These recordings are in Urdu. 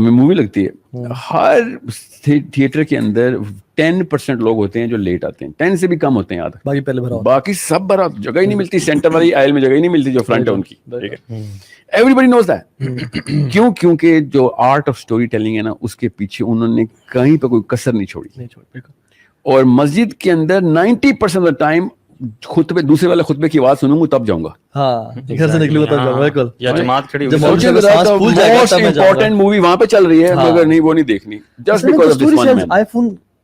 مووی لگتی ہے, ہر تھیٹر کے اندر 10% لوگ ہوتے ہیں جو لیٹ آتے ہیں, 10 سے بھی کم ہوتے ہیں آدھا, باقی پہلے بھرا, باقی سب بھرا, جگہ ہی نہیں ملتی, سینٹر والی آئل میں جگہ ہی نہیں ملتی جو فرنٹ ہے ان کی, ٹھیک ہے, ایوری بڈی نوز دیٹ. کیوں؟ کیونکہ جو آرٹ آف اسٹوری ٹیلنگ ہے نا, اس کے پیچھے انہوں نے کہیں پہ کوئی کسر نہیں چھوڑی. اور مسجد کے اندر 90% آف دا ٹائم خطبے, دوسرے والے خطبے کی آواز سنوں گا تب جاؤں گا, ہاں گھر سے نکلوں گا تب جاؤں گا, بالکل. یا جماعت کھڑی ہوئی, موسٹ امپورٹنٹ مووی وہاں پہ چل رہی ہے, مگر نہیں وہ نہیں دیکھنی, just because of this one man.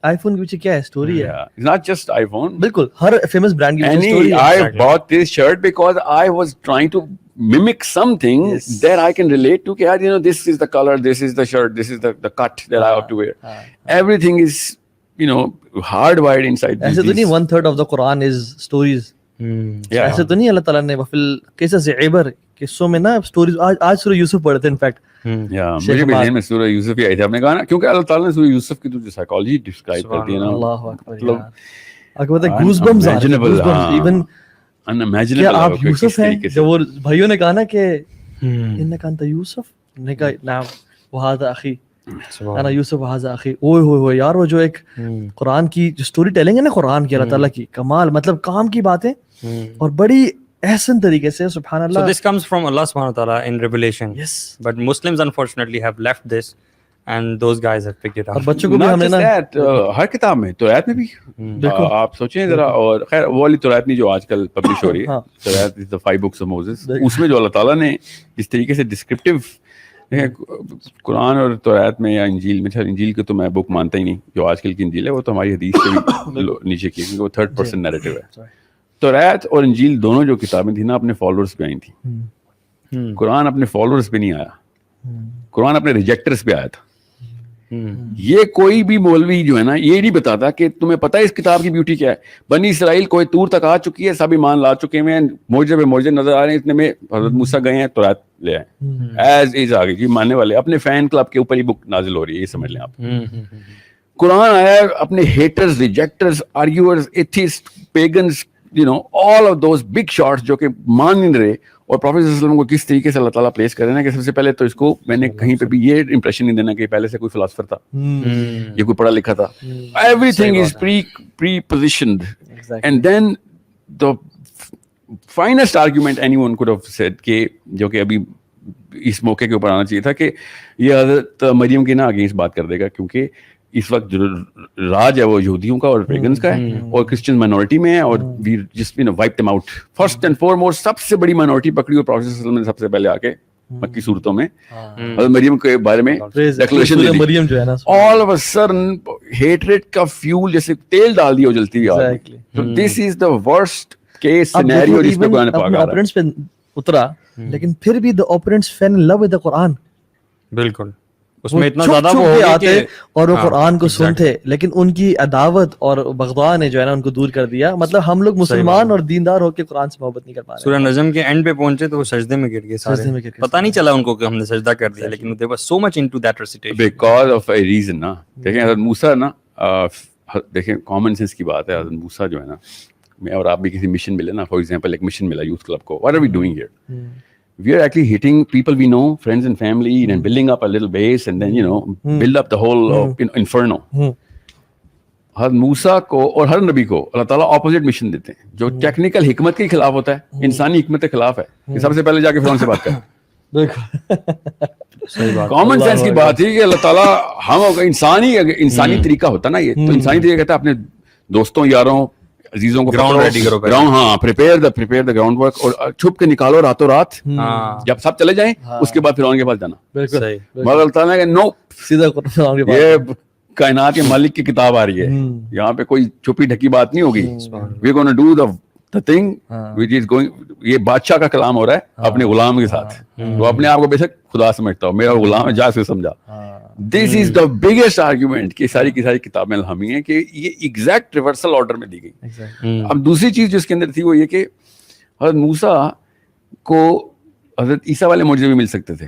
IPhone کے پیچھے کیا ہے اسٹوری ہے, not just iPhone, بالکل ہر فیمس برانڈ کی اسٹوری ہے. I bought this shirt because I was trying to mimic something that I can relate to. کہ you know, this is the color, this is the shirt, this is the cut that I have to wear. Everything is, you know, hardwired inside. ایسے تو نہیں 1/3 of the Quran is stories. ایسے تو نہیں اللہ تعالیٰ نے وفل قصص عبر, قصوں میں نا اسٹوریز. آج سورہ یوسف پڑھے تھے انفیکٹ, مجھے بھی ذہن میں سورہ یوسف ہی آئی تھی. آپ نے کہا نا, کیونکہ اللہ تعالیٰ نے سورہ یوسف کی جو سائیکالوجی ڈسکرائب کر دی ہے نا, اللہ اکبر, مطلب گوز بمز آ رہے ہیں, ایون کیا آپ یوسف ہیں, جو وہ بھائیوں نے کہا نا کہ انک انت یوسف, نے کہا نعم وہذا اخی انا یوسف وہذا اخی. اوئے ہوئے ہوئے یار, وہ جو ایک قرآن کی جو اسٹوری ٹیلنگ ہے نا قرآن کی, اللہ تعالیٰ کی کمال, مطلب کام کی باتیں اور بڑی احسن طریقے سے, سبحان اللہ. So this comes from Allah subhanahu wa ta'ala in revelation. Yes. But Muslims unfortunately have left this and those guys have picked it up. اور بچوں کو بھی ہم نے نا ہر کتاب میں, توریت میں بھی آپ سوچیں ذرا, اور خیر وہ والی توریت نہیں جو آج کل پبلش ہو رہی ہے, توریت از the 5 books of Moses, اس میں جو اللہ تعالیٰ نے جس طریقے سے ڈسکرپٹیو, قرآن اور توریت میں یا انجیل میں, انجیل کو تو میں بک مانتا ہی نہیں, جو آج کل کی انجیل ہے وہ تو ہماری حدیث سے بھی نیچے کی, کیونکہ وہ 3rd person نیریٹو ہے. توریت اور انجیل دونوں جو کتابیں تھیں نا اپنے فالوورز پہ آئی تھیں. قرآن اپنے فالوورز پہ نہیں آیا, قرآن اپنے ریجیکٹرز پہ آیا تھا. یہ کوئی بھی مولوی جو ہے نا یہ نہیں بتاتا کہ تمہیں پتہ ہے اس کتاب کی بیوٹی کیا ہے. بنی اسرائیل کوئی طور تک آ چکی ہے, سب ایمان لا چکے ہیں, معجزے پہ معجزے نظر آ رہے ہیں, اتنے میں حضرت موسیٰ گئے ہیں, توریت لے آئے, ایز از آگے جی ماننے والے اپنے فین کلب کے اوپر ہی بک نازل ہو رہی ہے, یہ سمجھ لیں آپ. قرآن آیا اپنے haters, rejecters, arguers, atheist, pagans, you know, all of those big shots جو کہ مان نہیں رہے, اور پروفیٹ صلی اللہ علیہ وسلم کو کس طریقے سے اللہ تعالیٰ پلیس کر رہے ہیں کہ سب سے پہلے تو اس کو میں نے کہیں پہ بھی یہ امپریشن نہیں دینا کہ پہلے سے کوئی فلاسفر تھا, یہ کوئی پڑھا لکھا تھا. Everything is pre-positioned, and then the finest argument anyone could have said کہ جو کہ ابھی اس موقع کے اوپر آنا چاہیے تھا کہ یہ حضرت مریم کی نا اگینسٹ بات کر دے گا, کیونکہ اس وقت جو راج ہے وہ یہودیوں کا اور پیگنز کا ہے, اور کرسچن مائنورٹی میں ہے, اور we just wipe them out. First and foremost سب سے بڑی مائنورٹی پکڑی, اور پروفیٹ صلی اللہ علیہ وسلم نے سب سے پہلے آ کے مکی صورتوں میں حضرت مریم کے بارے میں declaration they the. All of a sudden hatred کا فیول جیسے تیل ڈال دیا جلتی ہوئی. تو دس is the worst case scenario جس پہ قرآن پاک آ رہا ہے. اترا, لیکن پھر بھی the opponents fell in love with the Quran. بالکل, اس میں اتنا زیادہ وہ آتے اور وہ قرآن کو سنتے, لیکن ان کی عداوت اور بغضاء نے جو ہے نا ان کو دور کر دیا. مطلب ہم لوگ مسلمان اور دیندار ہو کے قرآن سے محبت نہیں کر پا رہے. سورہ نجم کے اینڈ پہ پہنچے تو وہ سجدے میں گر گئے سارے, پتہ نہیں چلا ان کو کہ ہم نے سجدہ کر دیا, لیکن they were so much into that recitation because of a reason. نا دیکھیں حضرت موسیٰ نا, دیکھیں کامن سینس کی بات ہے, حضرت موسیٰ جو ہے نا, میں اور آپ بھی کسی مشن ملے نا, فار ایگزامپل ایک مشن ملا یوتھ کلب کو, what are we doing here? We are actually hitting people we know, friends and family, and building up a little base, and then, you know, build up the whole inferno. حضرت موسیٰ کو اور ہر نبی کو اللہ تعالیٰ اپوزٹ مشن دیتے ہیں, جو ٹیکنیکل حکمت کے خلاف ہوتا ہے, انسانی حکمت کے خلاف ہے, کہ سب سے پہلے جا کے فرعون سے بات کریں. کامن سینس کی بات ہے کہ اللہ تعالیٰ ہم انسانی طریقہ ہوتا نا, یہ تو انسانی طریقہ کہتا ہے اپنے دوستوں, یاروں, عزیزوں کو گراؤنڈ ریڈی کرو, گراؤنڈ, ہاں, پریپیئر دا گراؤنڈ ورک, اور چھپ کے نکالو راتوں رات, جب سب چلے جائیں اس کے بعد فرعون کے پاس جانا. مگر اللہ تعالیٰ نے نو, سیدھا یہ کائنات کے مالک کی کتاب آ رہی ہے, یہاں پہ کوئی چھپی ڈھکی بات نہیں ہوگی. We gonna do the thing which is going, یہ بادشاہ کا کلام ہو رہا ہے اپنے غلام کے ساتھ, وہ اپنے آپ کو بے شک خدا سمجھتا ہو, میرا غلام ہے, جا سے سمجھا. دس از دا بگیسٹ آرگیومنٹ کہ ساری کی ساری کتابیں الہامی ہیں کہ یہ ایگزیکٹ ریورسل آرڈر میں دی گئی. اب دوسری چیز جو اس کے اندر تھی وہ یہ کہ حضرت موسیٰ کو حضرت عیسیٰ والے معجزے بھی مل سکتے تھے,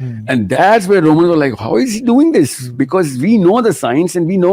And that's where Romans were like, how is he doing this? Because we know the science and we know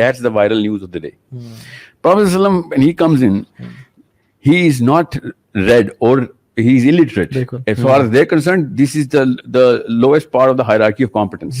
that's the viral news of the day. Prophet sallam, when he comes in, he is not read or he is illiterate. As far as they're concerned, this is the lowest part of the hierarchy of competence.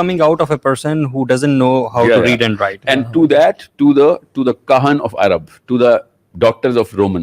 coming out of a person who doesn't know how to read and write. And to that, to the kahan of Arab, to the doctors of Roman,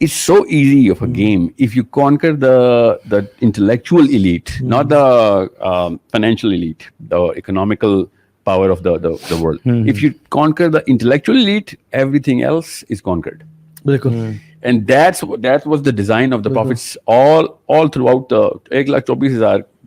It's so easy of a game if you conquer the intellectual elite, not the financial elite, the economical power of the world. If you conquer the intellectual elite, everything else is conquered. And that was the design of the prophets all throughout the 1,24,000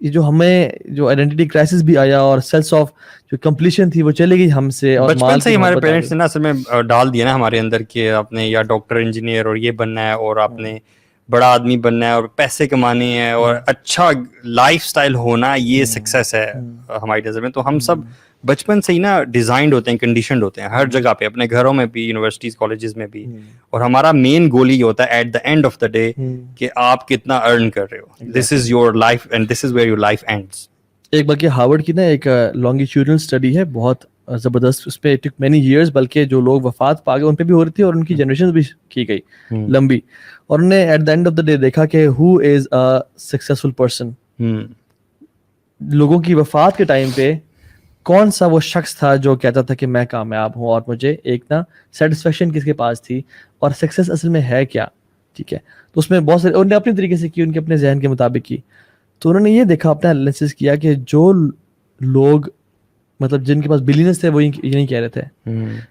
یہ جو ہمیں جو آئیڈینٹی کرائسس بھی آیا اور سینس آف جو کمپلیشن تھی وہ چلے گئی ہم سے, اور بچپن سے ہی ہمارے پیرنٹس نے نا اصل میں ڈال دیا نا ہمارے اندر کہ آپ نے یا ڈاکٹر انجینئر اور یہ بننا ہے اور آپ نے بڑا آدمی بننا ہے اور پیسے کمانے ہیں اور اچھا لائف سٹائل ہونا, یہ سکسیس ہے ہماری نظر میں. تو ہم سب بچپن سے ہی نا ڈیزائنڈ ہوتے ہیں, کنڈیشنڈ ہوتے ہیں ہر جگہ پہ, اپنے گھروں میں بھی, یونیورسٹیز کالجز میں بھی, اور ہمارا مین گول یہ ہوتا ہے at the end of the day کہ آپ کتنا ارن کر رہے ہو. This is your life and this is where your life ends. ایک بلکہ ہارورڈ کی نا ایک لانگیٹیوڈنل اسٹڈی ہے بہت زبردست, اس پہ ٹک مینی ایئرس, بلکہ جو لوگ وفات پا گئے ان پہ بھی ہو رہی تھی اور ان کی جنریشن بھی کی گئی لمبی, اور انہوں نے at the end of the day دیکھا کہ ہو از اے سکسیسفل پرسن. لوگوں کی وفات کے ٹائم پہ کون سا وہ شخص تھا جو کہتا تھا کہ میں کامیاب ہوں اور مجھے ایک نا سیٹسفیکشن کس کے پاس تھی, اور سکسیس اصل میں ہے کیا. ٹھیک ہے, تو اس میں بہت سارے انہوں نے اپنے طریقے سے کی, ان کے اپنے ذہن کے مطابق کی. تو انہوں نے یہ دیکھا, اپنا انالیسس کیا کہ جو لوگ مطلب جن کے پاس بلینس تھے وہ یہ نہیں کہہ رہے تھے,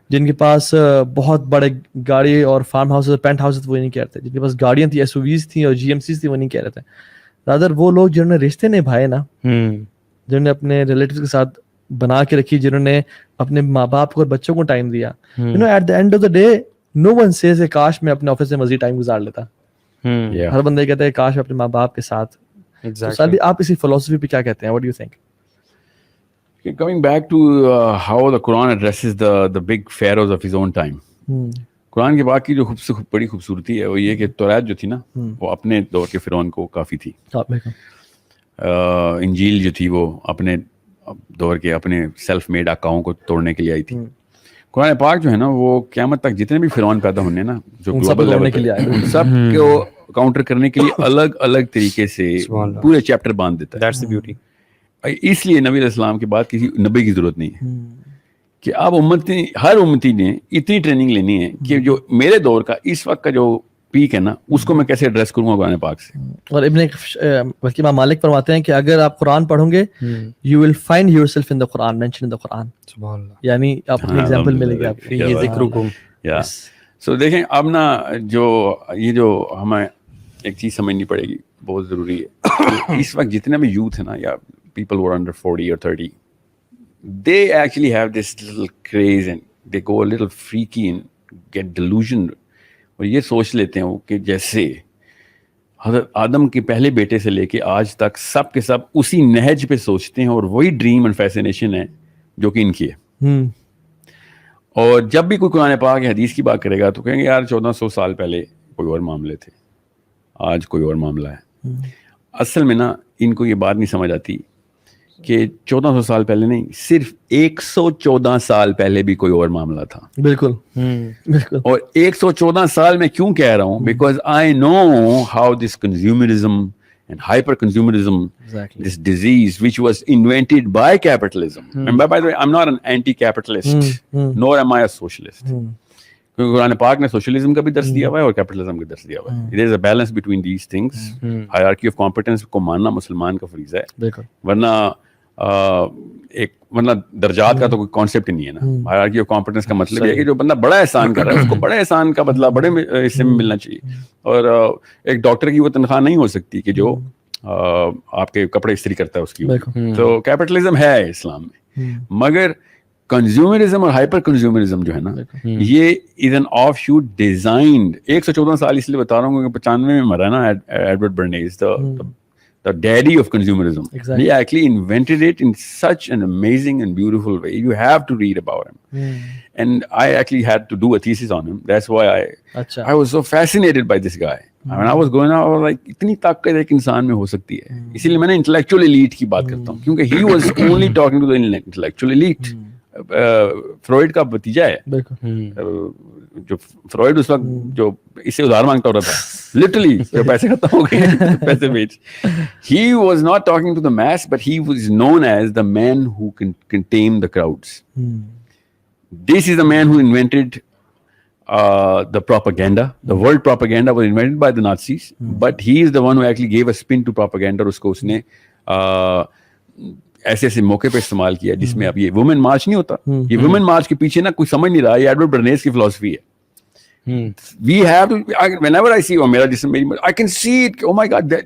جن کے پاس بہت بڑے گاڑی اور فارم ہاؤس اور پینٹ ہاؤس وہ نہیں کہہ رہے تھے, جن کے پاس گاڑیاں تھیں, ایس او ویز تھیں اور جی ایم سیز تھیں, وہ نہیں کہہ رہے تھے. رادر وہ لوگ جنہوں نے رشتے نبھائے نا, جنہوں نے اپنے ریلیٹیوز کے ساتھ بنا کے رکھی, جنہوں نے اپنے ماں باپ کو اور بچوں کو ٹائم دیا, at the end of the day no one says کہ کاش میں اپنے آفس میں مزید ٹائم گزار لیتا. ہر بندہ کہتا ہے کاش اپنے ماں باپ کے ساتھ. آپ اسی فلسفی پہ کیا کہتے ہیں, what do you think? Coming back to how the Quran addresses the big pharaohs of his own time. قرآن کے بعد کی جو بڑی خوبصورتی ہے وہ یہ کہ توریت جو تھی نا وہ اپنے دور کے فرعون کو کافی تھی. انجیل جو تھی وہ اپنے دور کے اپنے سیلف میڈ آقاؤں کو توڑنے کے لیے آئی تھی. قرآن پاک جو ہے نا وہ قیامت تک جتنے بھی فرعون پیدا ہونے نا جو گلوبل لیول کے لیے سب کو کاؤنٹر کرنے کے لیے الگ الگ طریقے سے پورے چیپٹر باندھ دیتا ہے. That's the beauty. اس لیے نبی علیہ السلام کے بعد کسی نبی کی ضرورت نہیں ہے کہ اب ہر امتی نے اتنی ٹریننگ لینی ہے کہ جو میرے دور کا اس وقت کا جو پیک ہے نا اس کو میں کیسے ایڈریس کروں گا قرآن پاک سے. اور بلکہ امام مالک فرماتے ہیں کہ اگر آپ قرآن پڑھو گے you will find yourself in the قرآن, مینشن ان دا قرآن. سبحان اللہ. یعنی آپ اپنی ایگزامپل ملے گی آپ کو, یہ ذکرکم. سو دیکھیں اب نا جو ہمیں ایک چیز سمجھنی پڑے گی, بہت ضروری ہے. اس وقت جتنے بھی یوتھ ہے نا یا people who are under 40 or 30, they actually have this little craze and they go a little freaky and get delusioned. اور یہ سوچ لیتے ہیں کہ جیسے حضرت آدم کے پہلے بیٹے سے لے کے آج تک سب کے سب اسی نہج پہ سوچتے ہیں, اور وہی ڈریم اینڈ فیسینیشن ہے جو کہ ان کی ہے. اور جب بھی کوئی قرآن پاک یا حدیث کی بات کرے گا تو کہیں گے یار 1400 سال پہلے کوئی اور معاملے تھے, آج کوئی اور معاملہ ہے. اصل میں نا ان کو یہ بات نہیں سمجھ آتی کہ 1400 سال پہلے نہیں, صرف 114 سال پہلے بھی کوئی اور معاملہ تھا. بالکل. اور 114 سال میں کیوں کہہ رہا ہوں, because I know how this consumerism and hyper consumerism, this disease which was invented by capitalism. And by the way, I'm not an anti-capitalist, nor am I a socialist. کیونکہ قرآن پاک نے سوشلزم کا بھی درس دیا ہوا ہے اور کیپٹلزم کا درس دیا ہوا ہے. There is a balance between these things. Hierarchy of competence کو ماننا مسلمان کا فریضہ ہے, ورنہ درجات کا تو کوئی کانسیپٹ ہی نہیں ہے نا. ہائرارکی آف کمپیٹنس کا مطلب یہ ہے کہ جو بندہ بڑا احسان کر رہا ہے اس کو بڑے احسان کا بدلہ بڑے حصے میں ملنا چاہیے. اور ایک ڈاکٹر کی وہ تنخواہ نہیں ہو سکتی کہ جو آپ کے کپڑے استری کرتا ہے اس کی. تو کیپٹلزم ہے اسلام میں, مگر کنزیومرزم اور ہائپر کنزیومرزم جو ہے نا یہ is an of shoot designed. 114 سال اس لیے بتا رہا ہوں کیونکہ 95 میں مرا نا Edward Bernays, the daddy of consumerism. Exactly. He actually invented it in such an amazing and beautiful way. You have to read about him. And I actually had to do a thesis on him. That's why I was so fascinated by this guy. When I was going out, I was like, اتنی طاقت ایک انسان میں ہو سکتی ہے. اسی لیے میں نے intellectual elite کی بات کرتا ہوں, کیونکہ he was only talking to the intellectual elite. Freud کا بتیجا ہے جو فروئڈ اس وقت جو اس سے ادھار مانگتا ہوتا تھا, لٹرلی جو پیسے ختم ہو گئے پیسے بیچ. He was not talking to the mass but he was known as the man who can tame the crowds. This is the man who invented the propaganda. The world propaganda was invented by the Nazis, but he is the one who actually gave a spin to propaganda. اور اس کو اس نے ایسے ایسے موقع پہ استعمال کیا جس میں اب یہ وومن مارچ نہیں ہوتا, یہ وومن مارچ کے پیچھے نا کوئی سمجھ نہیں رہا, یہ ایڈورڈ برنیز کی فلسفی ہے We have to, whenever I see, I can see it. Oh my God, that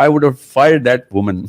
I would have fired that woman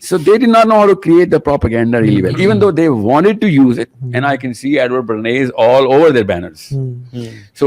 So they did not know how to create the propaganda really well, even though they wanted to use it. And I can see Edward Bernays all over their banners. So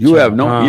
You have no,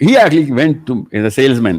he actually went to as a salesman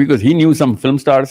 because he knew some film stars.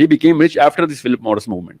he became rich after this Philip Morris movement.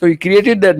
so he created that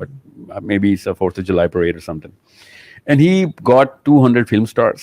but maybe it's a 4th of July parade or something. And he got 200 film stars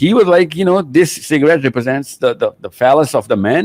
he was like, you know, this cigarette represents the phallus of the man.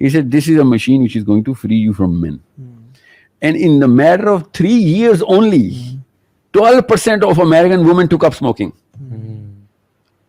he said this is a machine which is going to free you from men. And in the matter of 3 years only 12% of American women took up smoking.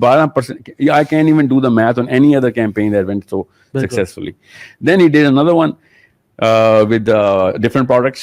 12%. I can't even do the math on any other campaign that went so successfully. Then he did another one with different products,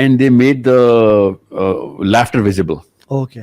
and they made the laughter visible. Okay.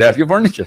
that's your furniture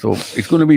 So it's going to be,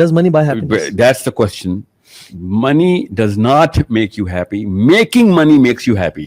Does money buy happiness? That's the question. Money does not make you happy. Making money makes you happy.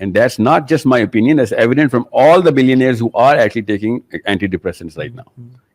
And that's not just my opinion, that's evident from all the billionaires who are actually taking antidepressants right now.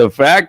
The fact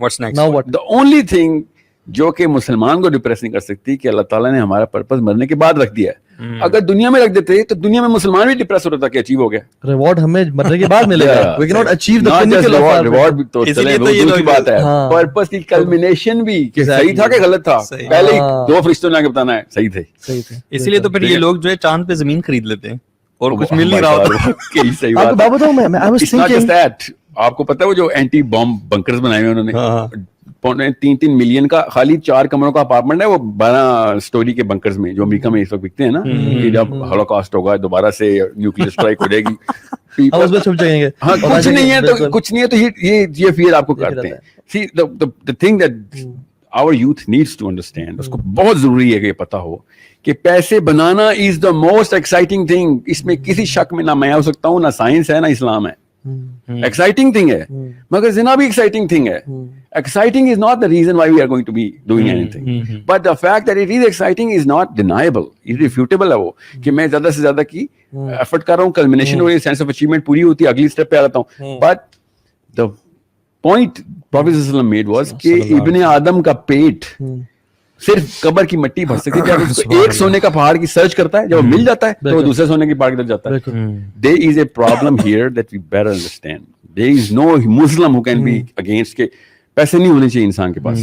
What's next? The only thing جو کہ مسلمان کو ڈپریس نہیں کر سکتی کہ اللہ تعالیٰ نے ہمارا پرپز مرنے کے بعد رکھ دیا ہے. اگر دنیا میں رکھ دیتے تو دنیا میں مسلمان بھی ڈپریس ہوتا تھا کہ اچیو ہو گیا, ریوارڈ ہمیں مرنے کے بعد ملے گا. We cannot achieve the pinnacle of our reward تو چلے وہ دوسری بات ہے, پرپز کی کلمینیشن بھی کہ صحیح تھا کہ غلط تھا, پہلے ہی 2 فرشتوں نے آ کے بتانا ہے صحیح تھے. اسی لیے تو پھر یہ لوگ جو ہے چاند پہ زمین خرید لیتے ہیں اور کچھ مل نہیں رہا ہوتا. صحیح بات. آپ کو پتا ہے وہ جو اینٹی بام بنکرز بنائے ہوئے انہوں نے 3 ملین کا, خالی 4 کمروں کا اپارٹمنٹ ہے وہ 12 سٹوری کے بنکرز میں جو امریکہ میں اس وقت بکتے ہیں نا, کہ جب ہولوکاسٹ ہوگا دوبارہ سے نیوکلیئر اسٹرائک ہو جائے گی, ہاں کچھ نہیں ہے تو کچھ نہیں ہے تو یہ فیئر آپ کو کرتے ہیں. See the thing that our youth needs to understand, اس کو بہت ضروری ہے کہ یہ پتا ہو کہ پیسے بنانا is the most exciting thing. اس میں کسی شک میں نہ میں ہو سکتا ہوں, نہ سائنس ہے نہ اسلام ہے. ایکسائٹنگ تھنگ ہے, مگر زنا بھی ایکسائٹنگ تھنگ ہے. Exciting is not the reason why we are going to be doing anything, but the fact that it is exciting is not deniable, irrefutable ہے وہ کہ میں زیادہ سے زیادہ کی ایفرٹ کر رہا ہوں, کلمینیشن ہو رہی ہے, سینس آف اچیومنٹ پوری ہوتی ہے, اگلی اسٹیپ پہ آ جاتا ہوں. But the point Prophet صلی اللہ علیہ وسلم made was کہ ابن آدم کا پیٹ صرف قبر کی مٹی بھر سکتی ہے. جب اس کو ایک سونے کا پہاڑ کی سرچ کرتا ہے, جب وہ مل جاتا ہے تو وہ دوسرے سونے کے پہاڑ کی طرف جاتا ہے. There is a problem here that we better understand. There is no Muslim who can be against کہ پیسے نہیں ہونے چاہیے انسان کے پاس,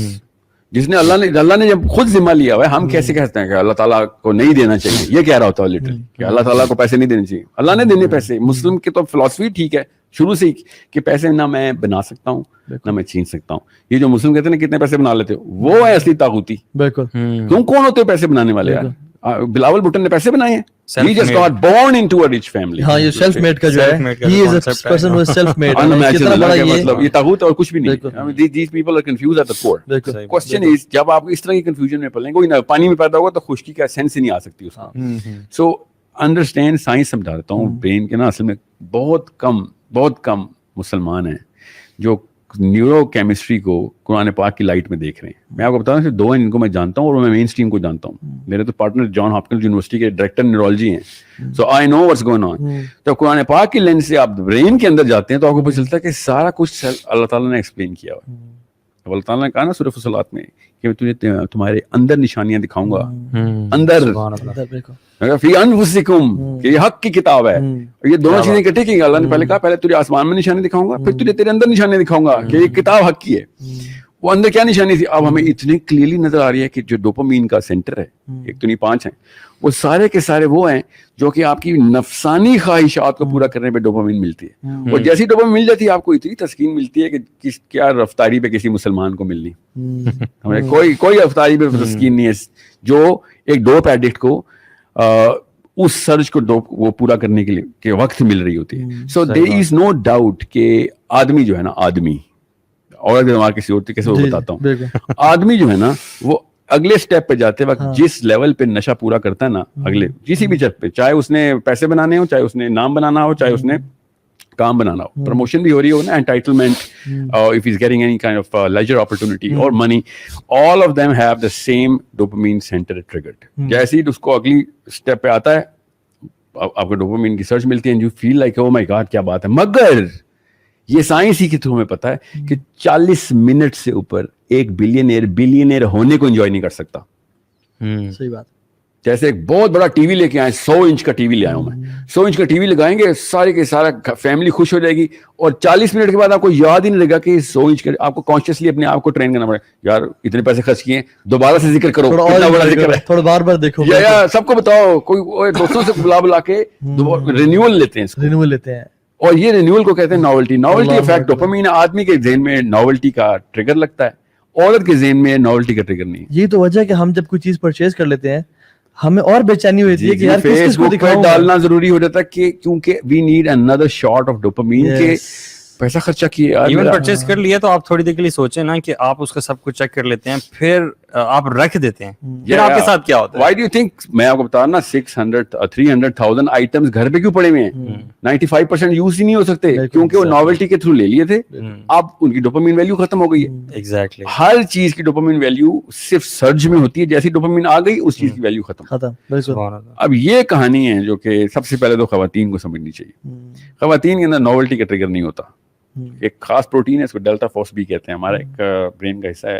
جس نے اللہ نے جب خود ذمہ لیا ہوا ہے. ہم کیسے کہتے ہیں کہ اللہ تعالیٰ کو نہیں دینا چاہیے, یہ کہہ رہا ہوتا ہے لٹرلی کہ اللہ تعالیٰ کو پیسے نہیں دینے چاہیے. اللہ نے دینے پیسے. مسلم کی تو فلاسفی ٹھیک ہے شروع سے ہی کہ پیسے نہ میں بنا سکتا ہوں نہ میں چھین سکتا ہوں. یہ جو مسلم کہتے ہیں نا کتنے پیسے بنا لیتے ہو, وہ ہے اصلی طاغوتی. بالکل. تم کون ہوتے ہو پیسے بنانے والے یار؟ بلاول بھٹو نے پیسے بنائے ہیں. He just got born into a rich family. ہاں یہ سیلف میڈ کا جو ہے, he is a person who is self made. مطلب یہ طاغوت اور کچھ بھی نہیں. These people are confused at the core. Question is جب آپ اس طرح کی کنفیوژن میں پڑیں, کوئی پانی میں پیدا ہوگا تو خشکی کا سینس ہی نہیں آ سکتی اس کو. سو انڈرسٹینڈ, سائنس سمجھا دیتا ہوں. برین کے نا اصل میں بہت کم مسلمان ہیں جو نیورو کیمسٹری کو قرآن پاک کی لائٹ میں دیکھ رہے ہیں. میں آپ کو بتا رہا ہوں 2 ہیں جن کو میں جانتا ہوں اور میں مین اسٹریم کو جانتا ہوں. میرے تو پارٹنر جان ہاپکنز یونیورسٹی کے ڈائریکٹر نیورولوجی ہیں. سو آئی نو واٹس گوئنگ آن. تو قرآن پاک کی لینس سے آپ برین کے اندر جاتے ہیں تو آپ کو پتہ چلتا ہے کہ سارا کچھ اللہ تعالیٰ نے ایکسپلین کیا ہوا ہے. اللہ تعالیٰ نے کہا نا سورہ فصلات میں کہ میں تجھے تمہارے اندر نشانیاں دکھاؤں گا, اندر فی انفسکم, کہ یہ حق کی کتاب ہے. اور یہ دونوں چیزیں اکٹھی کی. اللہ نے پہلے کہا پہلے تجھے آسمان میں نشانی دکھاؤں گا, پھر تجھے تیرے اندر نشانی دکھاؤں گا کہ یہ کتاب حق کی ہے. وہ اندر کیا نشانی تھی اب ہمیں اتنی کلیئرلی نظر آ رہی ہے کہ جو ڈوپامین کا سینٹر ہے, 1 تو نہیں 5 ہیں, وہ سارے کے سارے وہ ہیں جو کہ آپ کی نفسانی خواہشات کو پورا کرنے پہ ڈوپامین ملتی ہے. اور جیسی ڈوپامین مل جاتی ہے آپ کو اتنی تسکین ملتی ہے کہ کیا رفتاری پہ کسی مسلمان کو ملنی. ہمیں کوئی رفتاری پہ تسکین نہیں ہے جو ایک ڈوپ ایڈکٹ کو اس سرچ کو وہ پورا کرنے کے لیے کہ وقت مل رہی ہوتی ہے. سو دیر از نو ڈاؤٹ کہ آدمی جو ہے نا, آدمی اور دماغ کسی اور کیسے وہ بتاتا ہوں, آدمی جو ہے نا وہ اگلے سٹیپ پہ جاتے وقت جس لیول پہ نشہ پورا کرتا ہے نا, اگلے کسی بھی چیز پہ, چاہے اس نے پیسے بنانے ہو, چاہے اس نے نام بنانا ہو, چاہے اس نے کام بنانا ہو, پروموشن بھی ہو رہی ہو نا, entitlement, if he's getting any kind of leisure opportunity or money, all of them have the same dopamine center triggered. جیسے ہی اس کو اگلی سٹیپ پہ آتا ہے آپ کو ڈوپامین کی سرچ ملتی ہے, you feel like oh my god کیا بات ہے. مگر یہ سائنس ہی کے تھرو میں پتا ہے کہ 40 منٹ سے اوپر ایک بلینئر ہونے کو انجوائے نہیں کر سکتا. صحیح بات. جیسے ایک بہت بڑا ٹی وی لے کے آئے, 100 انچ کا ٹی وی لے آیا ہوں میں, 100 انچ کا ٹی وی لگائیں گے سارے کے سارا فیملی خوش ہو جائے گی, اور 40 منٹ کے بعد آپ کو یاد ہی نہیں لگا کہ 100 انچ کا, آپ کو کانشیسلی اپنے آپ کو ٹرین کرنا پڑے یار اتنے پیسے خرچ کیے, دوبارہ سے ذکر کرو, کتنا بڑا ذکر ہے, تھوڑا بار بار دیکھو, یا سب کو بتاؤ, کوئی دوستوں سے بلا کے رینیول لیتے ہیں. اور یہ رینیول کو کہتے ہیں ناولٹی افیکٹ. ڈوپامین آدمی کے ذہن میں ناولٹی کا ٹریگر لگتا ہے, عورت کے ذہن میں ناولٹی کا ٹریگر نہیں. یہ تو وجہ ہے کہ ہم جب کوئی چیز پرچیز کر لیتے ہیں ہمیں اور بے چینی ہوتی ہے کہ یار فیس بک پہ ڈالنا ضروری ہو جاتا ہے کہ کیونکہ we need another shot of dopamine کہ پیسہ خرچہ کیے. ایون پرچیز کر لیا تو آپ تھوڑی دیر کے لیے سوچیں نا کہ آپ اس کا سب کچھ چیک کر لیتے ہیں, پھر آپ رکھ دیتے ہیں, پھر آپ کے ساتھ کیا ہوتا ہے. Why do you think, میں آپ کو بتا رہا نا 300,000 آئٹمز گھر پہ کیوں پڑے ہوئے ہیں, 95% یوز ہی نہیں ہو سکتے کیونکہ وہ ناولٹی کے تھرو لے لیے تھے. اب ان کی ڈوپامین ویلیو ختم ہو گئی ہے. ایگزیکٹلی ہر چیز کی ڈوپامین ویلیو صرف سرج میں ہوتی ہے, جیسی ڈوپامین آ گئی اس چیز کی ویلیو ختم. اب یہ کہانی ہے جو کہ سب سے پہلے تو خواتین کو سمجھنی چاہیے. خواتین کے اندر ناولٹی کا ٹریگر نہیں ہوتا. ایک خاص پروٹین ہے, اس کو ڈیلٹا فوس بھی کہتے ہیں, ہمارا ایک برین کا حصہ ہے,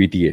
VTA,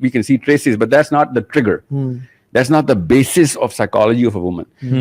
we can see traces, but that's not the trigger. That's not the basis of psychology of a woman.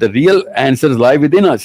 the real answers lie within us.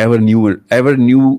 ever new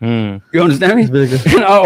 You understand me? I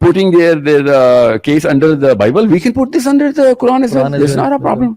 putting their case under the Bible, we can put this under the Quran as well. It's not a problem.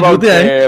about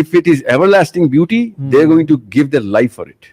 If it is everlasting beauty, they are going to give their life for it.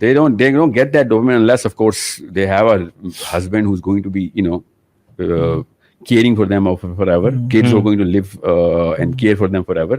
they don't get that dopamine unless of course they have a husband who's going to be, you know, caring for them forever, kids who are going to live and care for them forever,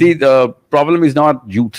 See, the problem is not youth,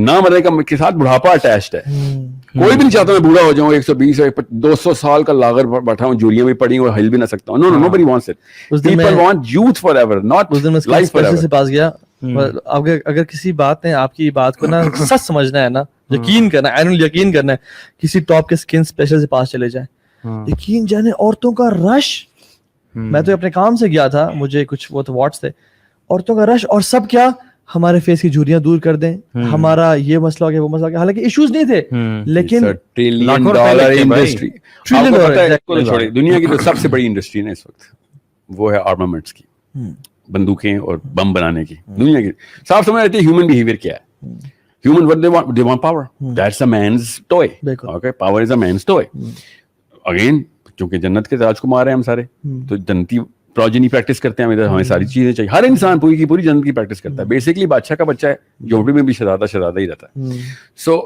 نہ مرنے کا کے ساتھ بڑھاپا اٹیچڈ ہے. کوئی بھی نہیں چاہتا میں بوڑھا ہو جاؤں 120 200 سال کا لاغر بیٹھا ہوں, جولیاں بھی پڑی ہوں اور ہل بھی نہ سکتا ہوں. نو nobody wants it. People want youth forever, not life forever. سے پاس گیا, اگر کسی بات نے آپ کی بات کو نا سچ سمجھنا ہے نا, یقین کرنا ہے, یقین کرنا ہے, کسی ٹاپ کے اسکن اسپیشل سے پاس چلے جائیں, یقین جانے عورتوں کا رش. میں تو اپنے کام سے گیا تھا, مجھے کچھ وہ تو واٹس تھے, عورتوں کا رش, اور سب کیا ہمارے فیس کی جھریاں دور کر دیں, ہمارا یہ مسئلہ ہو گیا وہ مسئلہ ہو گیا, حالانکہ ایشوز نہیں تھے لیکن چھوڑے. دنیا کی جو سب سے بڑی انڈسٹری نا اس وقت وہ ہے آرمامنٹس کی, بندوقیں اور بم بنانے کی. دنیا کی صاف سمجھ آتی ہے ہیومن بیہیویئر کیا ہے. Human what they want power. That's a man's toy. Okay, power is a man's toy. Again, کیونکہ جنت کے راجکمار ہیں ہم سارے, تو جنتی پروجنی پریکٹس کرتے ہیں, ہمیں ساری چیزیں چاہیے. ہر انسان پوری کی پوری جنت کی پریکٹس کرتا ہے. بیسکلی بادشاہ کا بچہ ہے, جھونپڑی میں بھی شہزادہ ہی رہتا ہے. سو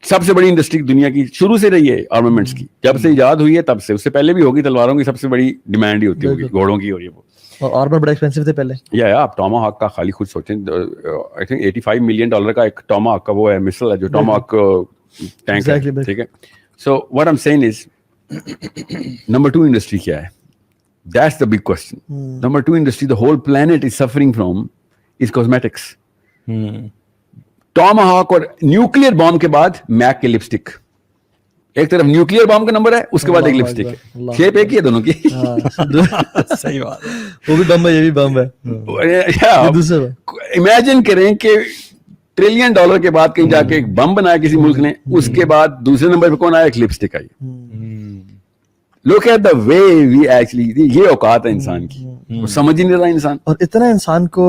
سب سے بڑی انڈسٹری دنیا کی شروع سے رہی ہے آرمامنٹس کی. جب سے ایجاد ہوئی ہے تب سے, اس سے پہلے بھی ہوگی. تلواروں کی سب سے بڑی ڈیمانڈ ہی ہوتی ہوگی, گھوڑوں کی. اور یہ اور آرمر بڑا ایکسپینسو تھے پہلے. یا آپ ٹاماہاک کا خالی خود سوچیں, آئی تھنک $85 ملین کا ایک ٹاماہاک کا وہ ہے مسل ہے جو ٹاماہاک ٹینک ہے, ٹھیک ہے. So what I am seeing is number 2 industry کیا ہے. That's the big question. Number 2 industry the whole planet is suffering from is cosmetics. Tomahawk اور نیوکلیئر بام کے بعد میک کے لپسٹک. ایک طرف نیوکلیئر بام کا نمبر ہے, اس کے بعد ایک لپسٹک ہے. شیپ ایک ہی ہے دونوں کی. صحیح بات, وہ بھی بم ہے یہ بھی بم ہے. امیجن کریں کہ $1 ٹریلین کے بعد کہیں جا کے ایک بم بنایا کسی ملک نے, اس کے بعد دوسرے نمبر پہ کون آیا, ایک lipstick I. Look at the way we actually, یہ اوقات ہے انسان کی, وہ سمجھ ہی نہیں رہا انسان. اور اتنا انسان کو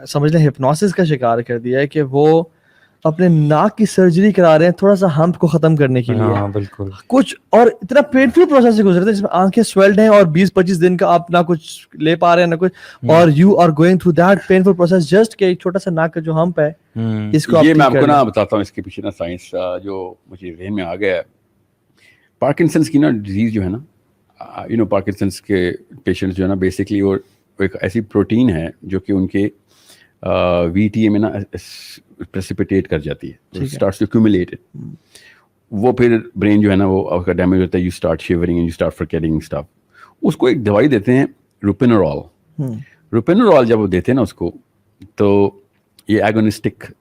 سمجھ لیں ہپنوسس کا شکار کر دیا ہے کہ وہ اپنے ناک کی سرجری کرا رہے ہیں تھوڑا سا ہمپ کو ختم کرنے کے لیے. بالکل کچھ اور اتنا پینفل پروسیس سے گزرتے ہیں جس میں آنکھیں سویلڈ ہیں اور 20-25 دن کا آپ نہ کچھ لے پا رہے ہیں نہ کچھ, اور you are going through that painful process just کہ چھوٹا سا ناک کا جو ہمپ ہے اس کو. یہ میں آپ کو نا بتاتا ہوں اس کے پیچھے نا سائنس جو مجھے ذہن میں آ گیا ہے. پارکنسنس کی نا ڈیزیز جو ہے نا, پارکنسنس کے پیشنٹس جو ہے نا, بیسکلی وہ ایک ایسی پروٹین ہے جو کہ ان کے وی ٹی اے میں نا پریسیپیٹیٹ کر جاتی ہے, اسٹارٹس ٹو ایکومولیٹ. وہ پھر برین جو ہے نا وہ کا ڈیمیج ہوتا ہے, you start shivering and you start forgetting stuff. اس کو ایک دوائی دیتے ہیں روپینورال. روپینورال جب وہ دیتے ہیں نا اس کو, تو یہ ایگونسٹک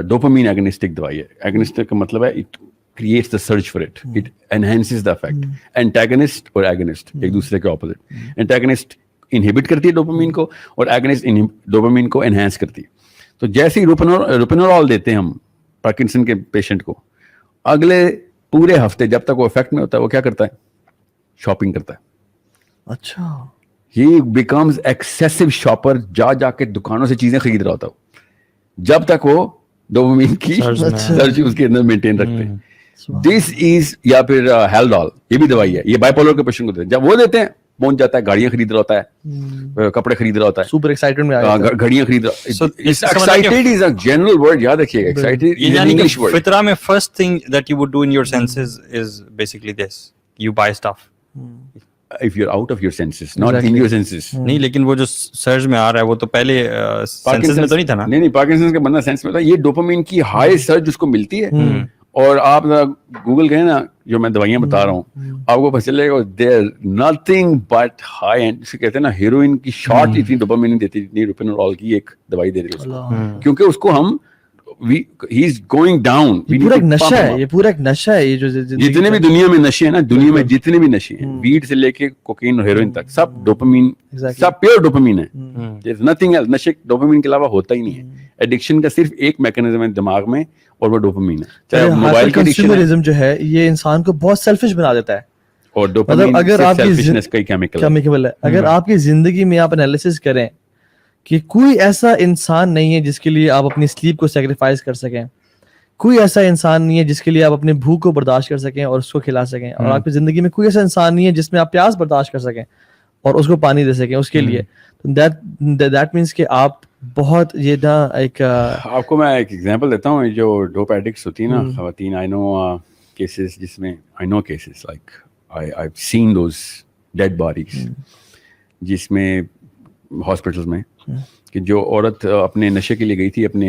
ڈوپامین ایگونسٹک دوائی ہے. ایگونسٹک کا مطلب ہے it creates the search for it. It enhances the effect. Antagonist اور agonist ایک دوسرے کے opposite. Antagonist inhibit کرتی ہے ڈوپامین کو اور agonist ڈوپامین کو enhance کرتی ہے. تو جیسے ہی روپینورال دیتے ہیں ہم پارکنسن کے پیشنٹ کو, اگلے پورے ہفتے جب تک وہ افیکٹ میں ہوتا ہے وہ کیا کرتا ہے, شاپنگ کرتا ہے. اچھا, he becomes excessive shopper, جا کے دکانوں سے چیزیں خرید رہا ہوتا ہے جب تک وہ ڈوپامین کی سرچ اس کے اندر مینٹین رکھتے ہیں. دس از, یا پھر ہیلڈال, یہ بھی دوائی ہے, یہ بائی پولر کے پیشنٹ کو دیتے ہیں. جب وہ دیتے ہیں پہنچ جاتا ہے, گاڑیاں خرید رہا ہوتا ہے, کپڑے خرید رہا ہوتا ہے, سپر ایکسائٹڈ میں آ جاتا ہے, گھڑیاں خرید رہا. Excited is a general word, یاد رکھیے گا. Excited is an English word. فطرہ میں first thing that you would do in your senses is basically this, you buy stuff. If you're out of your senses, not in your senses. نہیں, لیکن وہ جو سرچ میں آ رہا ہے وہ تو پہلے سینسز میں تو نہیں تھا نا. نہیں, پارکنسن کا بندہ سینس میں تھا. یہ ڈوپامین کی ہائی سرچ اس کو ملتی ہے, اور آپ گوگل کریں نا جو میں دوائیاں بتا رہا ہوں, آپ کو پتہ چلے گا دیر نتھنگ بٹ ہائی اینڈ. اسے کہتے ہیں نا ہیروئن کی شارٹ اتنی ڈوپامین نہیں دیتی جتنی روپینورال کی ایک دوائی دے رہی ہے اس کو, کیونکہ اس کو ہم he is going down. یہ پورا ایک نشہ ہے, یہ پورا ایک نشہ ہے. یہ جو جتنے بھی دنیا میں نشے ہیں نا, دنیا میں جتنے بھی نشے ہیں, ویڈ سے لے کے کوکین اور ہیروئن تک, سب ڈوپامین, سب پیور ڈوپامین ہے. there is nothing else. نشے ڈوپامین کے علاوہ ہوتا ہی نہیں ہے. ایڈکشن کا صرف ایک میکینزم ہے دماغ میں, اور وہ ڈوپامین ہے. چاہے موبائل کی کنزیومرزم جو ہے یہ انسان کو بہت سیلفش بنا دیتا ہے. اور ڈوپامین اگر آپ کی کیمیکل ہے, اگر آپ کی زندگی میں آپ انالیسس کریں کہ کوئی ایسا انسان نہیں ہے جس کے لیے آپ اپنی سلیپ کو سیکریفائز کر سکیں, کوئی ایسا انسان نہیں ہے جس کے لیے آپ اپنے بھوک کو برداشت کر سکیں اور اس کو کھلا سکیں, اور آپ کی زندگی میں کوئی ایسا انسان نہیں ہے جس میں آپ پیاس برداشت کر سکیں اور اس کو پانی دے سکیں اس کے لیے. دیٹ مینس کہ آپ بہت یہ نا ایک, آپ کو میں ایک ایگزامپل دیتا ہوں. جو ڈوپ ایڈکٹس ہوتی ہیں نا خواتین, آئی نو کیسز جس میں like I have seen those dead bodies جس میں ہاسپٹلس میں کہ جو عورت اپنے نشے کے لیے گئی تھی اپنے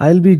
I'll be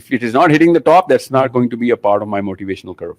If it is not hitting the top, that's not going to be a part of my motivational curve.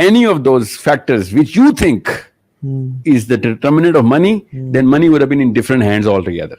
any of those factors which you think is the determinant of money, then money would have been in different hands altogether.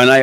And I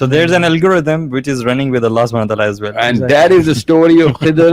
So there's an algorithm which is running with Allah subhanahu wa ta'ala as well. And that is the story of Khidr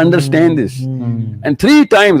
understand this. And 3 times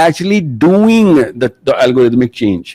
actually doing the algorithmic change.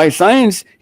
By science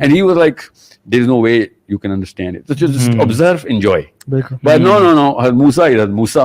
And he was like, there is no way you can understand it. So just observe, enjoy. But no, Musa is Musa.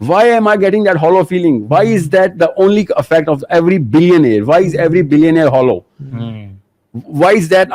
Why am I getting that hollow feeling? Why is that the only effect of every billionaire? Why is every billionaire hollow? Why is that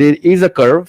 there is a curve.